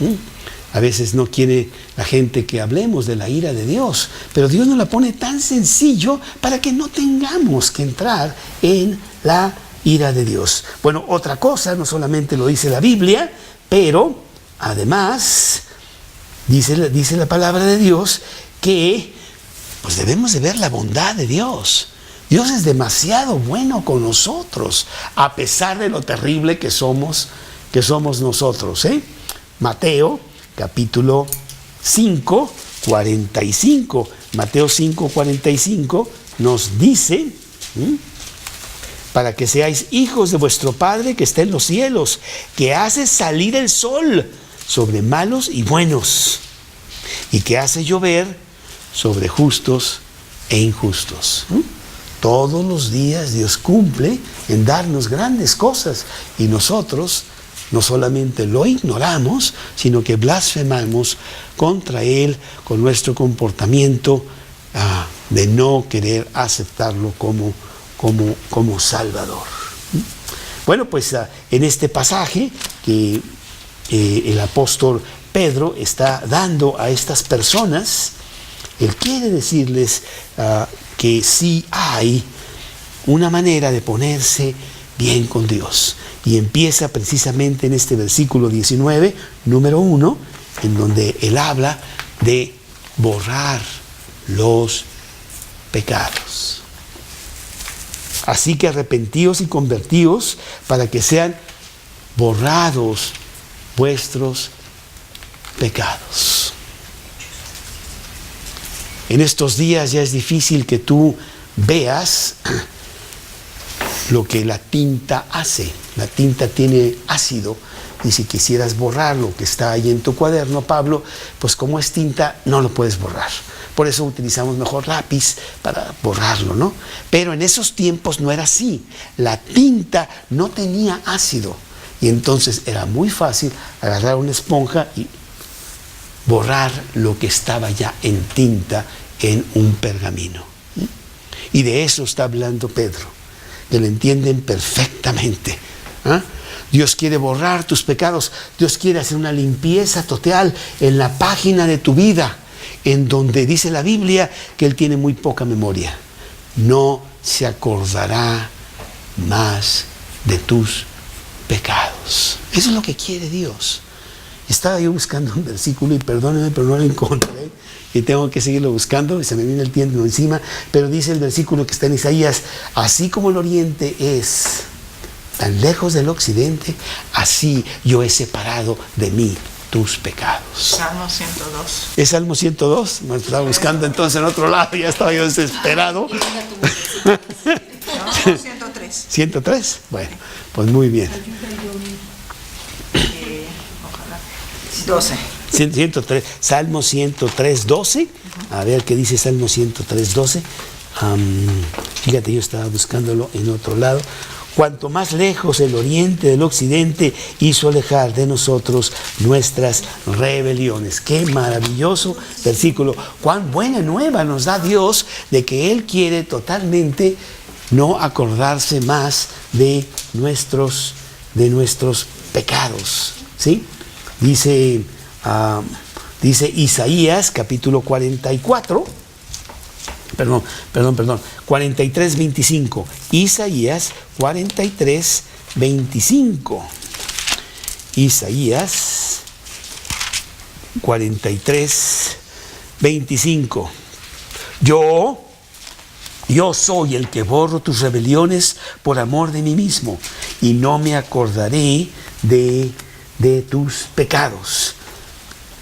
A veces no quiere la gente que hablemos de la ira de Dios, pero Dios nos la pone tan sencillo para que no tengamos que entrar en la ira de Dios. Bueno, otra cosa, no solamente lo dice la Biblia, pero además dice la palabra de Dios que pues debemos de ver la bondad de Dios. Dios es demasiado bueno con nosotros, a pesar de lo terrible que somos nosotros. Mateo capítulo 5, 45. Mateo 5, 45 nos dice, para que seáis hijos de vuestro Padre que está en los cielos, que hace salir el sol sobre malos y buenos, y que hace llover sobre justos e injustos. Todos los días Dios cumple en darnos grandes cosas, y nosotros no solamente lo ignoramos, sino que blasfemamos contra Él con nuestro comportamiento de no querer aceptarlo como Salvador. Bueno, pues en este pasaje que el apóstol Pedro está dando a estas personas, él quiere decirles que sí hay una manera de ponerse bien con Dios. Y empieza precisamente en este versículo 19, número 1, en donde él habla de borrar los pecados. Así que arrepentíos y convertíos para que sean borrados vuestros pecados. En estos días ya es difícil que tú veas lo que la tinta hace. La tinta tiene ácido y si quisieras borrar lo que está ahí en tu cuaderno, Pablo, pues como es tinta no lo puedes borrar. Por eso utilizamos mejor lápiz para borrarlo, ¿no? Pero en esos tiempos no era así. La tinta no tenía ácido y entonces era muy fácil agarrar una esponja y borrar lo que estaba ya en tinta en un pergamino. Y de eso está hablando Pedro, que lo entienden perfectamente. Dios quiere borrar tus pecados. Dios quiere hacer una limpieza total en la página de tu vida, en donde dice la Biblia que Él tiene muy poca memoria. No se acordará más de tus pecados. Eso es lo que quiere Dios. Estaba yo buscando un versículo y perdónenme, pero no lo encontré y tengo que seguirlo buscando y se me viene el tiempo encima, pero dice el versículo que está en Isaías: así como el oriente es tan lejos del occidente, así yo he separado de mí tus pecados. Salmo 102. ¿Es Salmo 102? Me estaba buscando entonces en otro lado, ya estaba yo desesperado. No, 103. 103, bueno, pues muy bien. Ojalá. 12. 103, Salmo 103, 12. A ver qué dice Salmo 103, 12. Fíjate, yo estaba buscándolo en otro lado. Cuanto más lejos el oriente del occidente hizo alejar de nosotros nuestras rebeliones. Qué maravilloso versículo. Cuán buena nueva nos da Dios de que Él quiere totalmente no acordarse más de nuestros pecados. ¿Sí? Dice Isaías capítulo 44. 43, 25. Isaías 43, 25. Isaías 43, 25. Yo soy el que borro tus rebeliones por amor de mí mismo, y no me acordaré de tus pecados.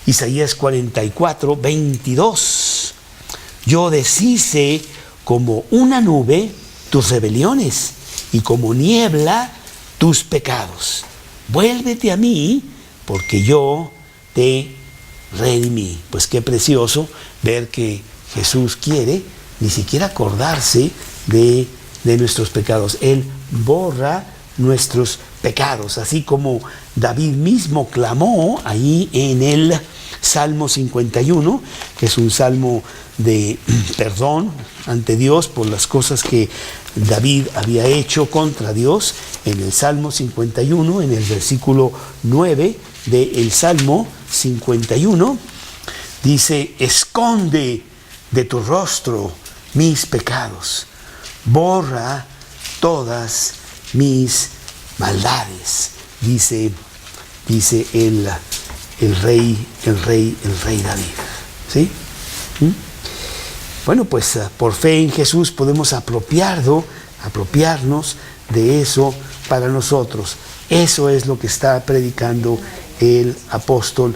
Isaías 44, 22. Yo deshice como una nube tus rebeliones y como niebla tus pecados. Vuélvete a mí, porque yo te redimí. Pues qué precioso ver que Jesús quiere ni siquiera acordarse de nuestros pecados. Él borra nuestros pecados, así como David mismo clamó ahí en el Salmo 51, que es un salmo de perdón ante Dios por las cosas que David había hecho contra Dios. En el Salmo 51, en el versículo 9 del Salmo 51, dice: esconde de tu rostro mis pecados, borra todas mis maldades, dice el rey David. ¿Sí? Bueno, pues por fe en Jesús podemos apropiarnos de eso para nosotros. Eso es lo que está predicando el apóstol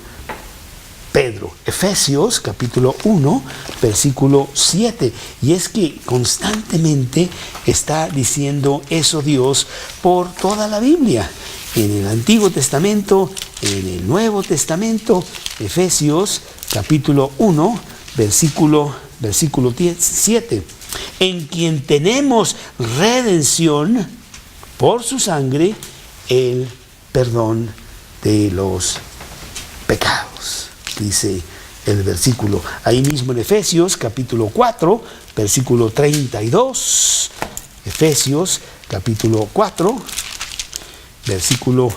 Pedro. Efesios capítulo 1, versículo 7. Y es que constantemente está diciendo eso Dios por toda la Biblia. En el Antiguo Testamento, en el Nuevo Testamento. Efesios capítulo 1, versículo 7. En quien tenemos redención por su sangre, el perdón de los pecados, dice el versículo. Ahí mismo en Efesios capítulo 4, versículo 32. Efesios capítulo 4, versículo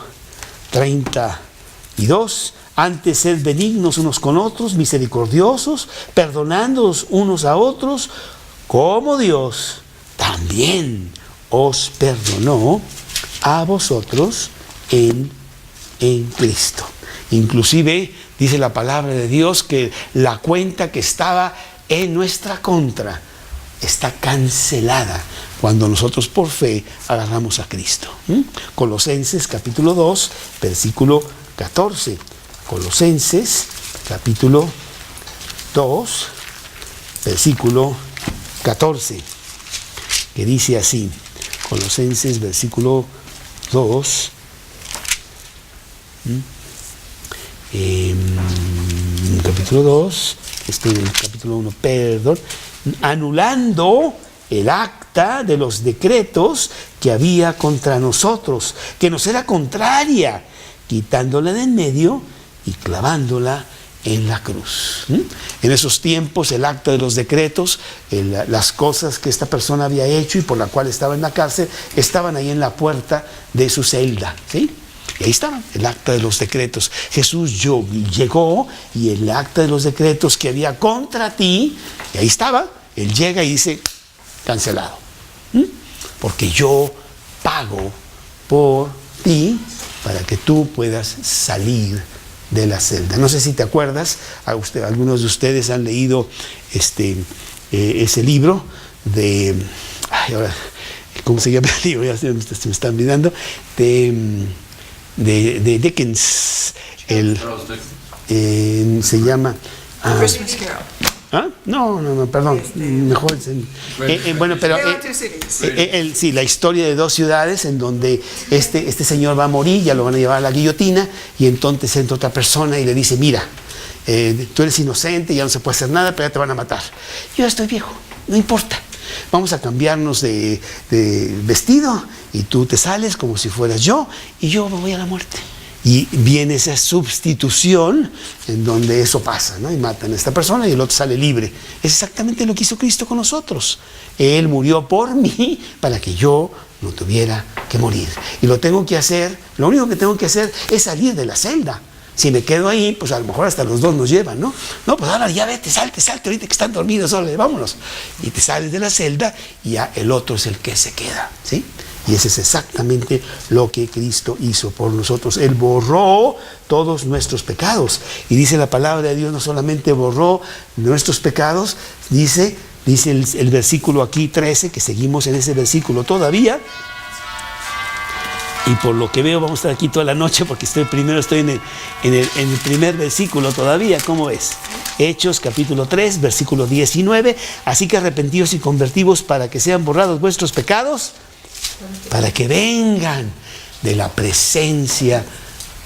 32. Antes sed benignos unos con otros, misericordiosos, perdonándoos unos a otros, como Dios también os perdonó a vosotros en Cristo. Inclusive dice la palabra de Dios que la cuenta que estaba en nuestra contra está cancelada cuando nosotros por fe agarramos a Cristo. Colosenses capítulo 2, versículo 14. Colosenses capítulo 2, versículo 14, que dice así. Colosenses versículo 2, capítulo 2, en el capítulo 1, perdón, anulando el acta de los decretos que había contra nosotros, que nos era contraria, quitándola de en medio y clavándola en la cruz. En esos tiempos el acta de los decretos, las cosas que esta persona había hecho y por la cual estaba en la cárcel, estaban ahí en la puerta de su celda, ¿sí? Y ahí estaba el acta de los decretos. Jesús llegó y el acta de los decretos que había contra ti, y ahí estaba. Él llega y dice: cancelado, porque yo pago por ti para que tú puedas salir de la celda. No sé si te acuerdas, algunos de ustedes han leído ese libro de, ¿cómo se llama el libro? Ya se me está olvidando, de Dickens, se llama Christmas Carol. No, perdón, mejor. Bueno, pero sí, la historia de dos ciudades en donde este señor va a morir, ya lo van a llevar a la guillotina, y entonces entra otra persona y le dice: mira, tú eres inocente, ya no se puede hacer nada, pero ya te van a matar. Yo ya estoy viejo, no importa, Vamos a cambiarnos de vestido y tú te sales como si fueras yo y yo me voy a la muerte. Y viene esa sustitución en donde eso pasa, ¿no? Y matan a esta persona y el otro sale libre. Es exactamente lo que hizo Cristo con nosotros. Él murió por mí para que yo no tuviera que morir. Y lo tengo que hacer, lo único que tengo que hacer es salir de la celda. Si me quedo ahí, pues a lo mejor hasta los dos nos llevan, ¿no? No, pues ahora ya vete, salte, ahorita que están dormidos, órale, vámonos. Y te sales de la celda y ya el otro es el que se queda, ¿sí? Y ese es exactamente lo que Cristo hizo por nosotros. Él borró todos nuestros pecados. Y dice la palabra de Dios, no solamente borró nuestros pecados, dice el versículo aquí 13, que seguimos en ese versículo todavía. Y por lo que veo vamos a estar aquí toda la noche porque estoy en el primer versículo todavía. ¿Cómo es? Hechos capítulo 3, versículo 19. Así que arrepentidos y convertidos para que sean borrados vuestros pecados, para que vengan de la presencia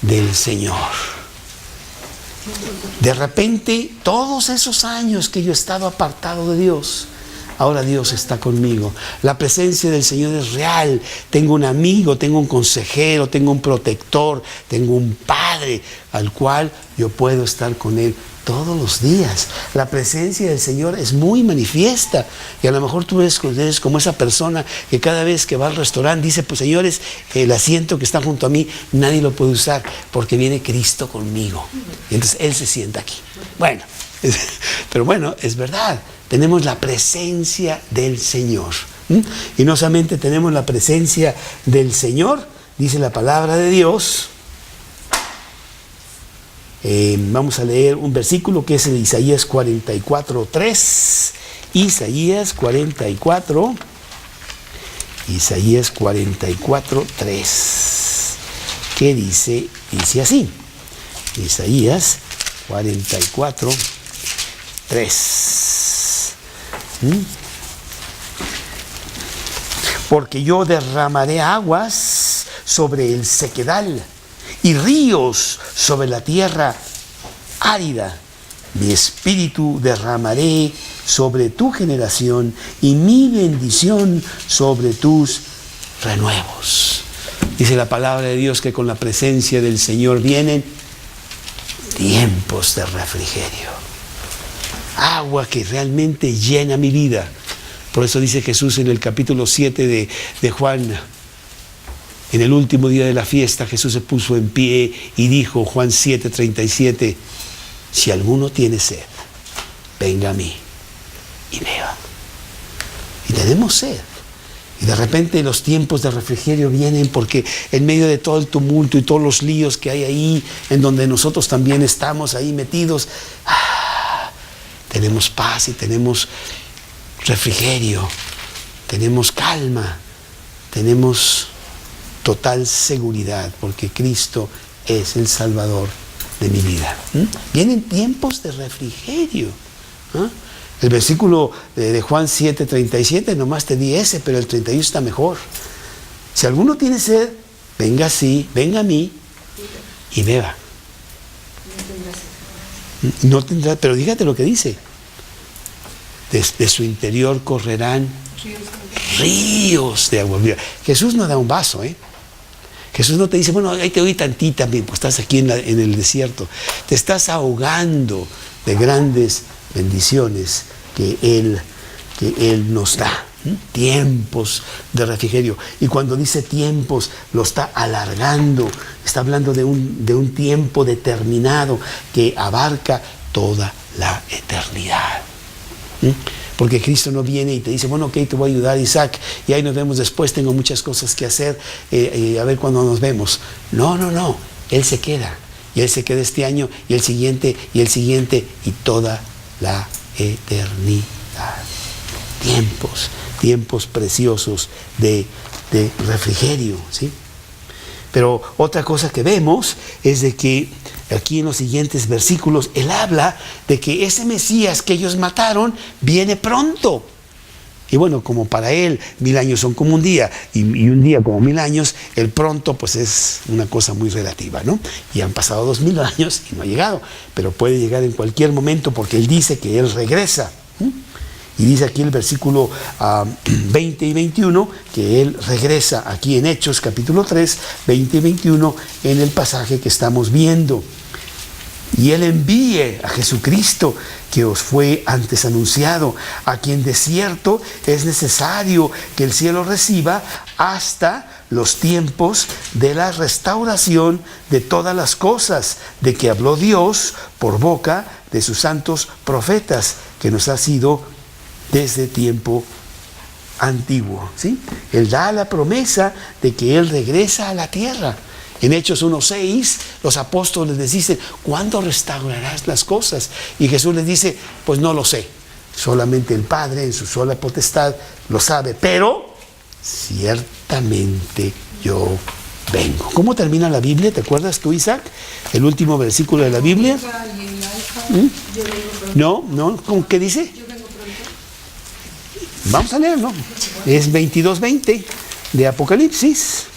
del Señor. De repente, todos esos años que yo he estado apartado de Dios, ahora Dios está conmigo. La presencia del Señor es real. Tengo un amigo, tengo un consejero, tengo un protector, tengo un padre al cual yo puedo estar con él todos los días. La presencia del Señor es muy manifiesta. Y a lo mejor tú eres como esa persona que cada vez que va al restaurante dice, pues señores, el asiento que está junto a mí nadie lo puede usar porque viene Cristo conmigo. Y entonces Él se sienta aquí. Bueno, pero bueno, es verdad. Tenemos la presencia del Señor. Y no solamente tenemos la presencia del Señor, dice la palabra de Dios. Vamos a leer un versículo que es en Isaías 44:3. Isaías 44:3. ¿Qué dice? Dice así. Isaías 44:3. Porque yo derramaré aguas sobre el sequedal y ríos sobre la tierra árida. Mi espíritu derramaré sobre tu generación y mi bendición sobre tus renuevos. Dice la palabra de Dios que con la presencia del Señor vienen tiempos de refrigerio. Agua que realmente llena mi vida. Por eso dice Jesús en el capítulo 7 de Juan. En el último día de la fiesta, Jesús se puso en pie y dijo, Juan 7:37, si alguno tiene sed, venga a mí y beba. Y tenemos sed. Y de repente los tiempos de refrigerio vienen porque en medio de todo el tumulto y todos los líos que hay ahí, en donde nosotros también estamos ahí metidos, tenemos paz y tenemos refrigerio, tenemos calma, tenemos total seguridad, porque Cristo es el Salvador de mi vida. Vienen tiempos de refrigerio. El versículo de Juan 7:37, nomás te di ese, pero el 31 está mejor. Si alguno tiene sed, venga a mí y beba. No tendrá, pero fíjate lo que dice. Desde su interior correrán ríos de agua viva. Jesús no da un vaso, Jesús no te dice, bueno, ahí te doy tantita, pues estás aquí en el desierto. Te estás ahogando de grandes bendiciones que Él nos da. Tiempos de refrigerio. Y cuando dice tiempos, lo está alargando. Está hablando de un tiempo determinado que abarca toda la eternidad. Porque Cristo no viene y te dice, bueno, ok, te voy a ayudar, Isaac, y ahí nos vemos después, tengo muchas cosas que hacer, a ver cuándo nos vemos. No, Él se queda. Y Él se queda este año, y el siguiente, y toda la eternidad. Tiempos preciosos de refrigerio, ¿sí? Pero otra cosa que vemos es de que aquí en los siguientes versículos, Él habla de que ese Mesías que ellos mataron viene pronto. Y bueno, como para Él 1000 años son como un día y un día como 1000 años, el pronto pues es una cosa muy relativa, ¿no? Y han pasado 2000 años y no ha llegado, pero puede llegar en cualquier momento porque Él dice que Él regresa. Y dice aquí el versículo 20 y 21, que Él regresa aquí en Hechos capítulo 3, 20 y 21, en el pasaje que estamos viendo. Y Él envíe a Jesucristo, que os fue antes anunciado, a quien de cierto es necesario que el cielo reciba hasta los tiempos de la restauración de todas las cosas, de que habló Dios por boca de sus santos profetas, que nos ha sido desde tiempo antiguo. ¿Sí? Él da la promesa de que Él regresa a la tierra. En Hechos 1:6, los apóstoles les dicen, ¿cuándo restaurarás las cosas? Y Jesús les dice, pues no lo sé. Solamente el Padre en su sola potestad lo sabe, pero ciertamente yo vengo. ¿Cómo termina la Biblia? ¿Te acuerdas tú, Isaac? El último versículo de la Biblia. No, ¿cómo qué dice? Vamos a leerlo. Es 22:20 de Apocalipsis.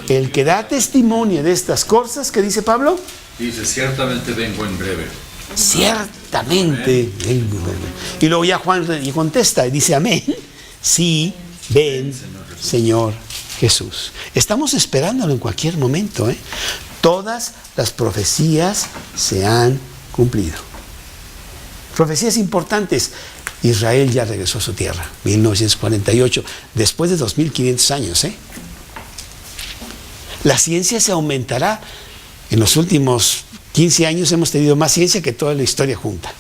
El que da testimonio de estas cosas, ¿qué dice Pablo? Dice, ciertamente vengo en breve. Ciertamente vengo en breve. Y luego ya Juan contesta y dice, amén. Sí, ven, Señor Jesús. Estamos esperándolo en cualquier momento. Todas las profecías se han cumplido. Profecías importantes. Israel ya regresó a su tierra, 1948, después de 2500 años. La ciencia se aumentará. En los últimos 15 años hemos tenido más ciencia que toda la historia junta.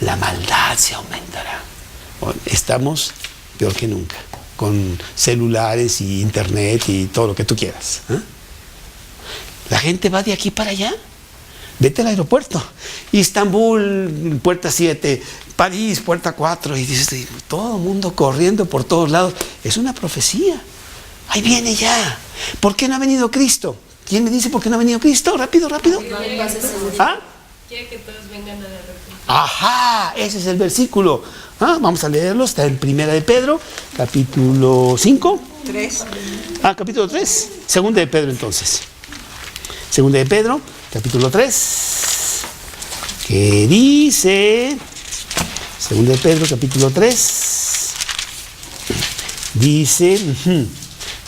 La maldad se aumentará. Estamos peor que nunca, con celulares y internet y todo lo que tú quieras. La gente va de aquí para allá. Vete al aeropuerto. Istambul, puerta 7, París, puerta 4, y dices, todo el mundo corriendo por todos lados. Es una profecía. Ahí viene ya. ¿Por qué no ha venido Cristo? ¿Quién me dice por qué no ha venido Cristo? Rápido. ¿Ah? Quiere que todos vengan a la repetición. Ajá, ese es el versículo. Vamos a leerlo. Está en Primera de Pedro, capítulo 5. 3. Capítulo 3. Segunda de Pedro, entonces. Segunda de Pedro, capítulo 3. ¿Qué dice? Segunda de Pedro, capítulo 3. Dice,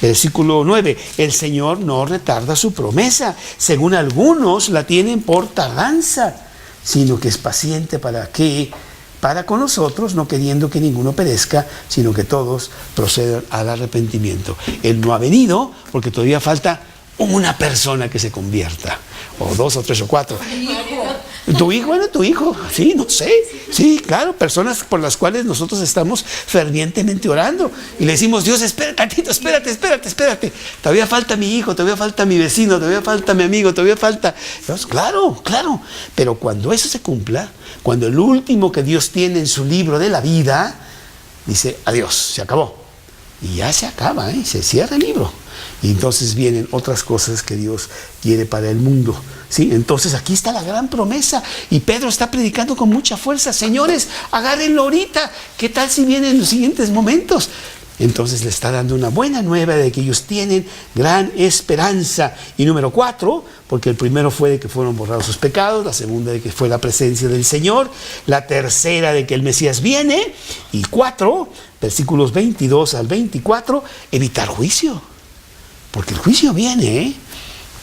versículo 9, el Señor no retarda su promesa, según algunos la tienen por tardanza, sino que es paciente para con nosotros, no queriendo que ninguno perezca, sino que todos procedan al arrepentimiento. Él no ha venido porque todavía falta una persona que se convierta, o 2 o 3 o 4. ¿Tu hijo? Bueno, tu hijo, sí, no sé. Sí, claro, personas por las cuales nosotros estamos fervientemente orando. Y le decimos, Dios, espérate, todavía falta mi hijo, todavía falta mi vecino, todavía falta mi amigo, todavía falta... Dios, claro. Pero cuando eso se cumpla, cuando el último que Dios tiene en su libro de la vida, dice, adiós, se acabó. Y ya se acaba, se cierra el libro. Y entonces vienen otras cosas que Dios quiere para el mundo. ¿Sí? Entonces aquí está la gran promesa. Y Pedro está predicando con mucha fuerza. Señores, agárrenlo ahorita. ¿Qué tal si vienen en los siguientes momentos? Entonces le está dando una buena nueva de que ellos tienen gran esperanza. Y número 4, porque el primero fue de que fueron borrados sus pecados, la segunda de que fue la presencia del Señor, la tercera de que el Mesías viene, y 4, versículos 22 al 24, evitar juicio. Porque el juicio viene,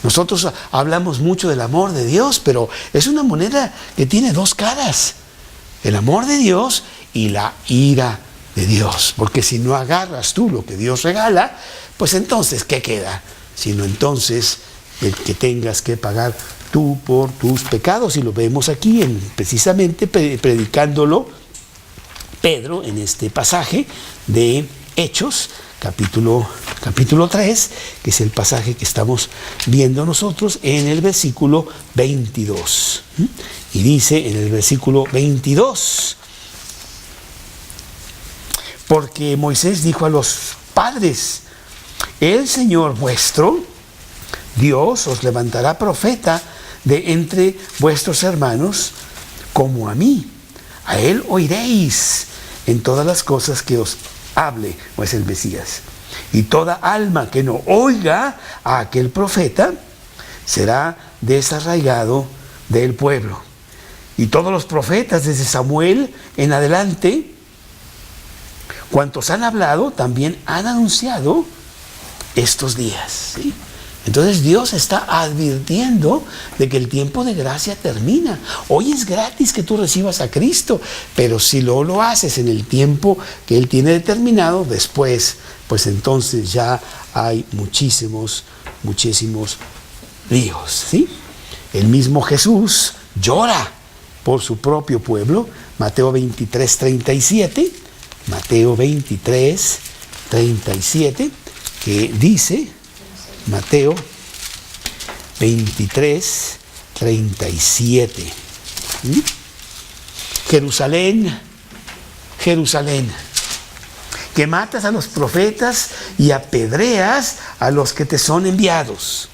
Nosotros hablamos mucho del amor de Dios, pero es una moneda que tiene 2 caras. El amor de Dios y la ira de Dios. Porque si no agarras tú lo que Dios regala, pues entonces, ¿qué queda? Sino entonces el que tengas que pagar tú por tus pecados. Y lo vemos aquí precisamente predicándolo Pedro en este pasaje de Hechos, capítulo 3, que es el pasaje que estamos viendo nosotros en el versículo 22. Y dice en el versículo 22, porque Moisés dijo a los padres, el Señor vuestro Dios os levantará profeta de entre vuestros hermanos como a mí. A él oiréis en todas las cosas que os hable, o es el Mesías. Y toda alma que no oiga a aquel profeta será desarraigado del pueblo. y todos los profetas desde Samuel en adelante, cuantos han hablado, también han anunciado estos días, ¿sí? Entonces Dios está advirtiendo de que el tiempo de gracia termina. Hoy es gratis que tú recibas a Cristo, pero si lo haces en el tiempo que Él tiene determinado, después, pues entonces ya hay muchísimos líos, ¿sí? El mismo Jesús llora por su propio pueblo, Mateo 23, 37, Mateo 23, 37, que dice, Mateo 23, 37. Jerusalén, Jerusalén, que matas a los profetas y apedreas a los que te son enviados.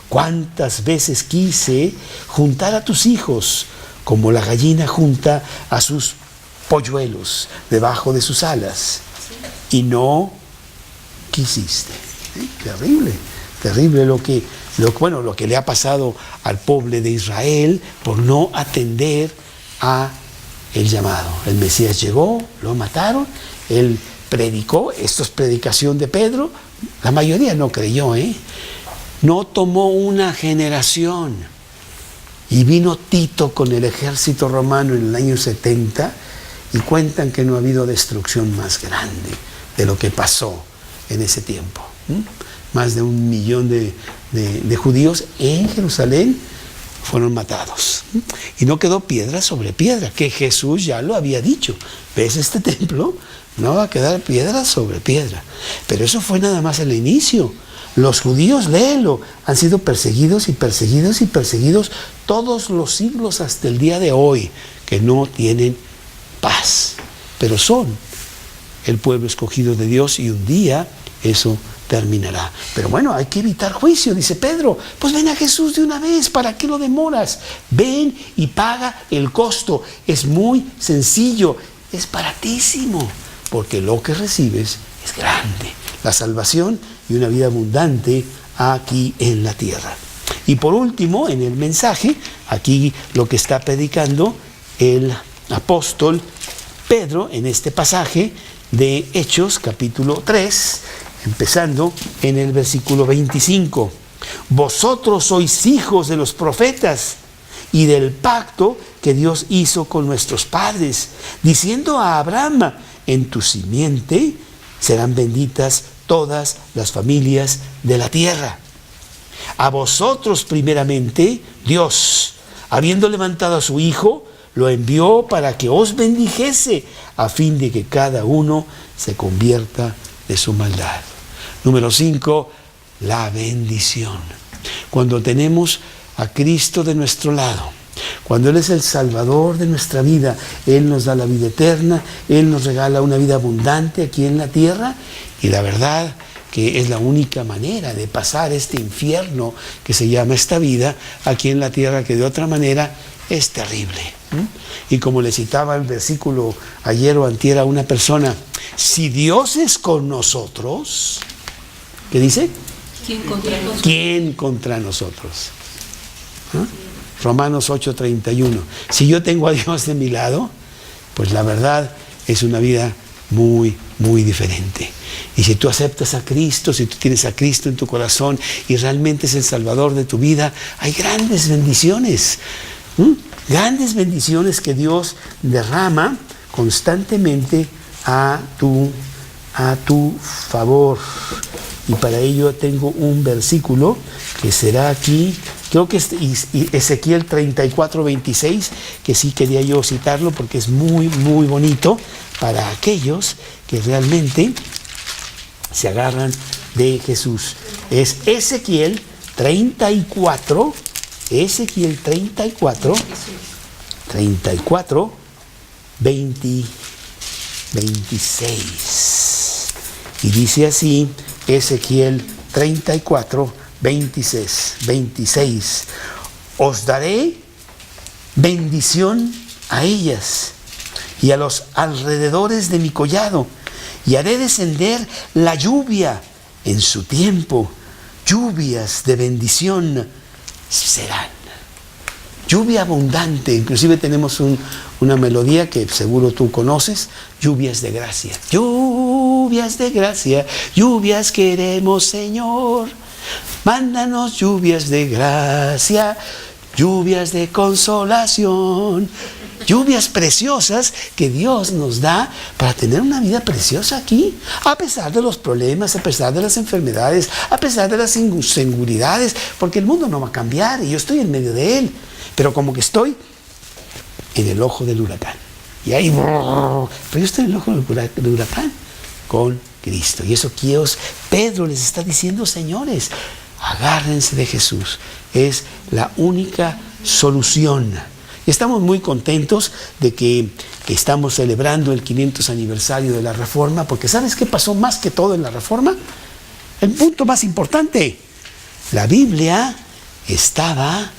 ¿Cuántas veces quise juntar a tus hijos como la gallina junta a sus polluelos debajo de sus alas? Y no quisiste. Terrible, terrible lo que le ha pasado al pueblo de Israel por no atender a el llamado. El Mesías llegó, lo mataron, él predicó, esto es predicación de Pedro, la mayoría no creyó, no tomó una generación. Y vino Tito con el ejército romano en el año 70 y cuentan que no ha habido destrucción más grande de lo que pasó en ese tiempo. Más de 1 millón de judíos en Jerusalén fueron matados. Y no quedó piedra sobre piedra, que Jesús ya lo había dicho. ¿Ves este templo? No va a quedar piedra sobre piedra. Pero eso fue nada más el inicio. Los judíos, léelo, han sido perseguidos y perseguidos y perseguidos todos los siglos hasta el día de hoy, que no tienen paz. Pero son el pueblo escogido de Dios y un día eso terminará. Pero bueno, hay que evitar juicio, dice Pedro. Pues ven a Jesús de una vez, ¿para qué lo demoras? Ven y paga el costo. Es muy sencillo, es baratísimo, porque lo que recibes es grande. La salvación y una vida abundante aquí en la tierra. Y por último, en el mensaje, aquí lo que está predicando el apóstol Pedro en este pasaje de Hechos, capítulo 3, empezando en el versículo 25. Vosotros sois hijos de los profetas y del pacto que Dios hizo con nuestros padres, diciendo a Abraham, en tu simiente serán benditas todas las familias de la tierra. A vosotros primeramente, Dios, habiendo levantado a su Hijo, lo envió para que os bendijese, a fin de que cada uno se convierta de su maldad. Número 5, la bendición. Cuando tenemos a Cristo de nuestro lado, cuando Él es el Salvador de nuestra vida, Él nos da la vida eterna, Él nos regala una vida abundante aquí en la tierra, y la verdad que es la única manera de pasar este infierno que se llama esta vida aquí en la tierra, que de otra manera es terrible. Y como le citaba el versículo ayer o antier a una persona, si Dios es con nosotros, ¿qué dice? ¿Quién contra nosotros? Romanos 8:31. Si yo tengo a Dios de mi lado, pues la verdad es una vida muy, muy diferente. Y si tú aceptas a Cristo, si tú tienes a Cristo en tu corazón y realmente es el Salvador de tu vida, hay grandes bendiciones. Grandes bendiciones que Dios derrama constantemente a tu favor. Y para ello tengo un versículo que será aquí, creo que es Ezequiel 34:26, que sí quería yo citarlo porque es muy, muy bonito para aquellos que realmente se agarran de Jesús. Es Ezequiel 34, 26. Y dice así, Ezequiel 34, 26. Os daré bendición a ellas y a los alrededores de mi collado, y haré descender la lluvia en su tiempo. Lluvias de bendición serán. lluvia abundante. Inclusive tenemos una melodía que seguro tú conoces, lluvias de gracia. Lluvias de gracia, lluvias queremos, Señor. Mándanos lluvias de gracia, lluvias de consolación. Lluvias preciosas que Dios nos da para tener una vida preciosa aquí, a pesar de los problemas, a pesar de las enfermedades, a pesar de las inseguridades, porque el mundo no va a cambiar y yo estoy en medio de él, pero como que estoy en el ojo del huracán. Y ahí, pero yo estoy en el ojo del huracán con Cristo. Y eso que Pedro les está diciendo, señores, agárrense de Jesús. Es la única solución. Y estamos muy contentos de que estamos celebrando el 500 aniversario de la Reforma, porque ¿sabes qué pasó más que todo en la Reforma? El punto más importante, la Biblia estaba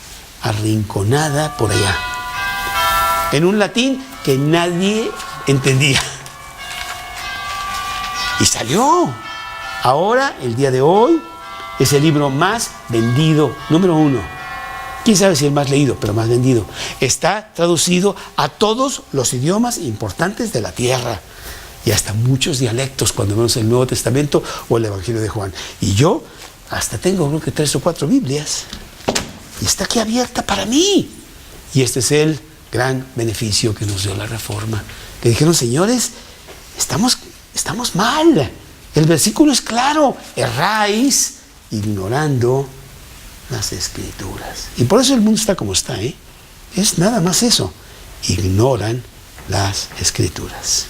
arrinconada por allá, en un latín que nadie entendía. Y salió. Ahora, el día de hoy, es el libro más vendido, número 1. Quién sabe si el más leído, pero más vendido. Está traducido a todos los idiomas importantes de la tierra y hasta muchos dialectos cuando vemos el Nuevo Testamento o el Evangelio de Juan. Y yo hasta tengo creo que 3 o 4 Biblias y está aquí abierta para mí. Y este es el gran beneficio que nos dio la Reforma. Que dijeron, señores, estamos mal. El versículo es claro, erráis ignorando las Escrituras. Y por eso el mundo está como está, ¿eh? Es nada más eso. Ignoran las Escrituras.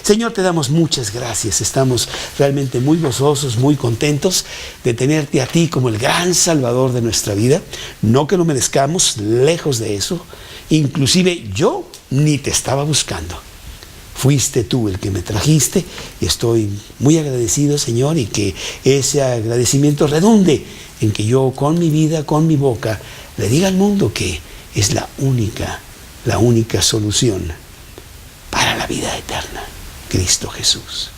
Señor, te damos muchas gracias. Estamos realmente muy gozosos, muy contentos de tenerte a ti como el gran Salvador de nuestra vida. No que lo merezcamos, lejos de eso. Inclusive yo ni te estaba buscando. Fuiste tú el que me trajiste y estoy muy agradecido, Señor, y que ese agradecimiento redunde en que yo con mi vida, con mi boca, le diga al mundo que es la única solución para la vida eterna, Cristo Jesús.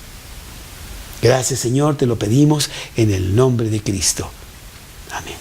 Gracias, Señor, te lo pedimos en el nombre de Cristo. Amén.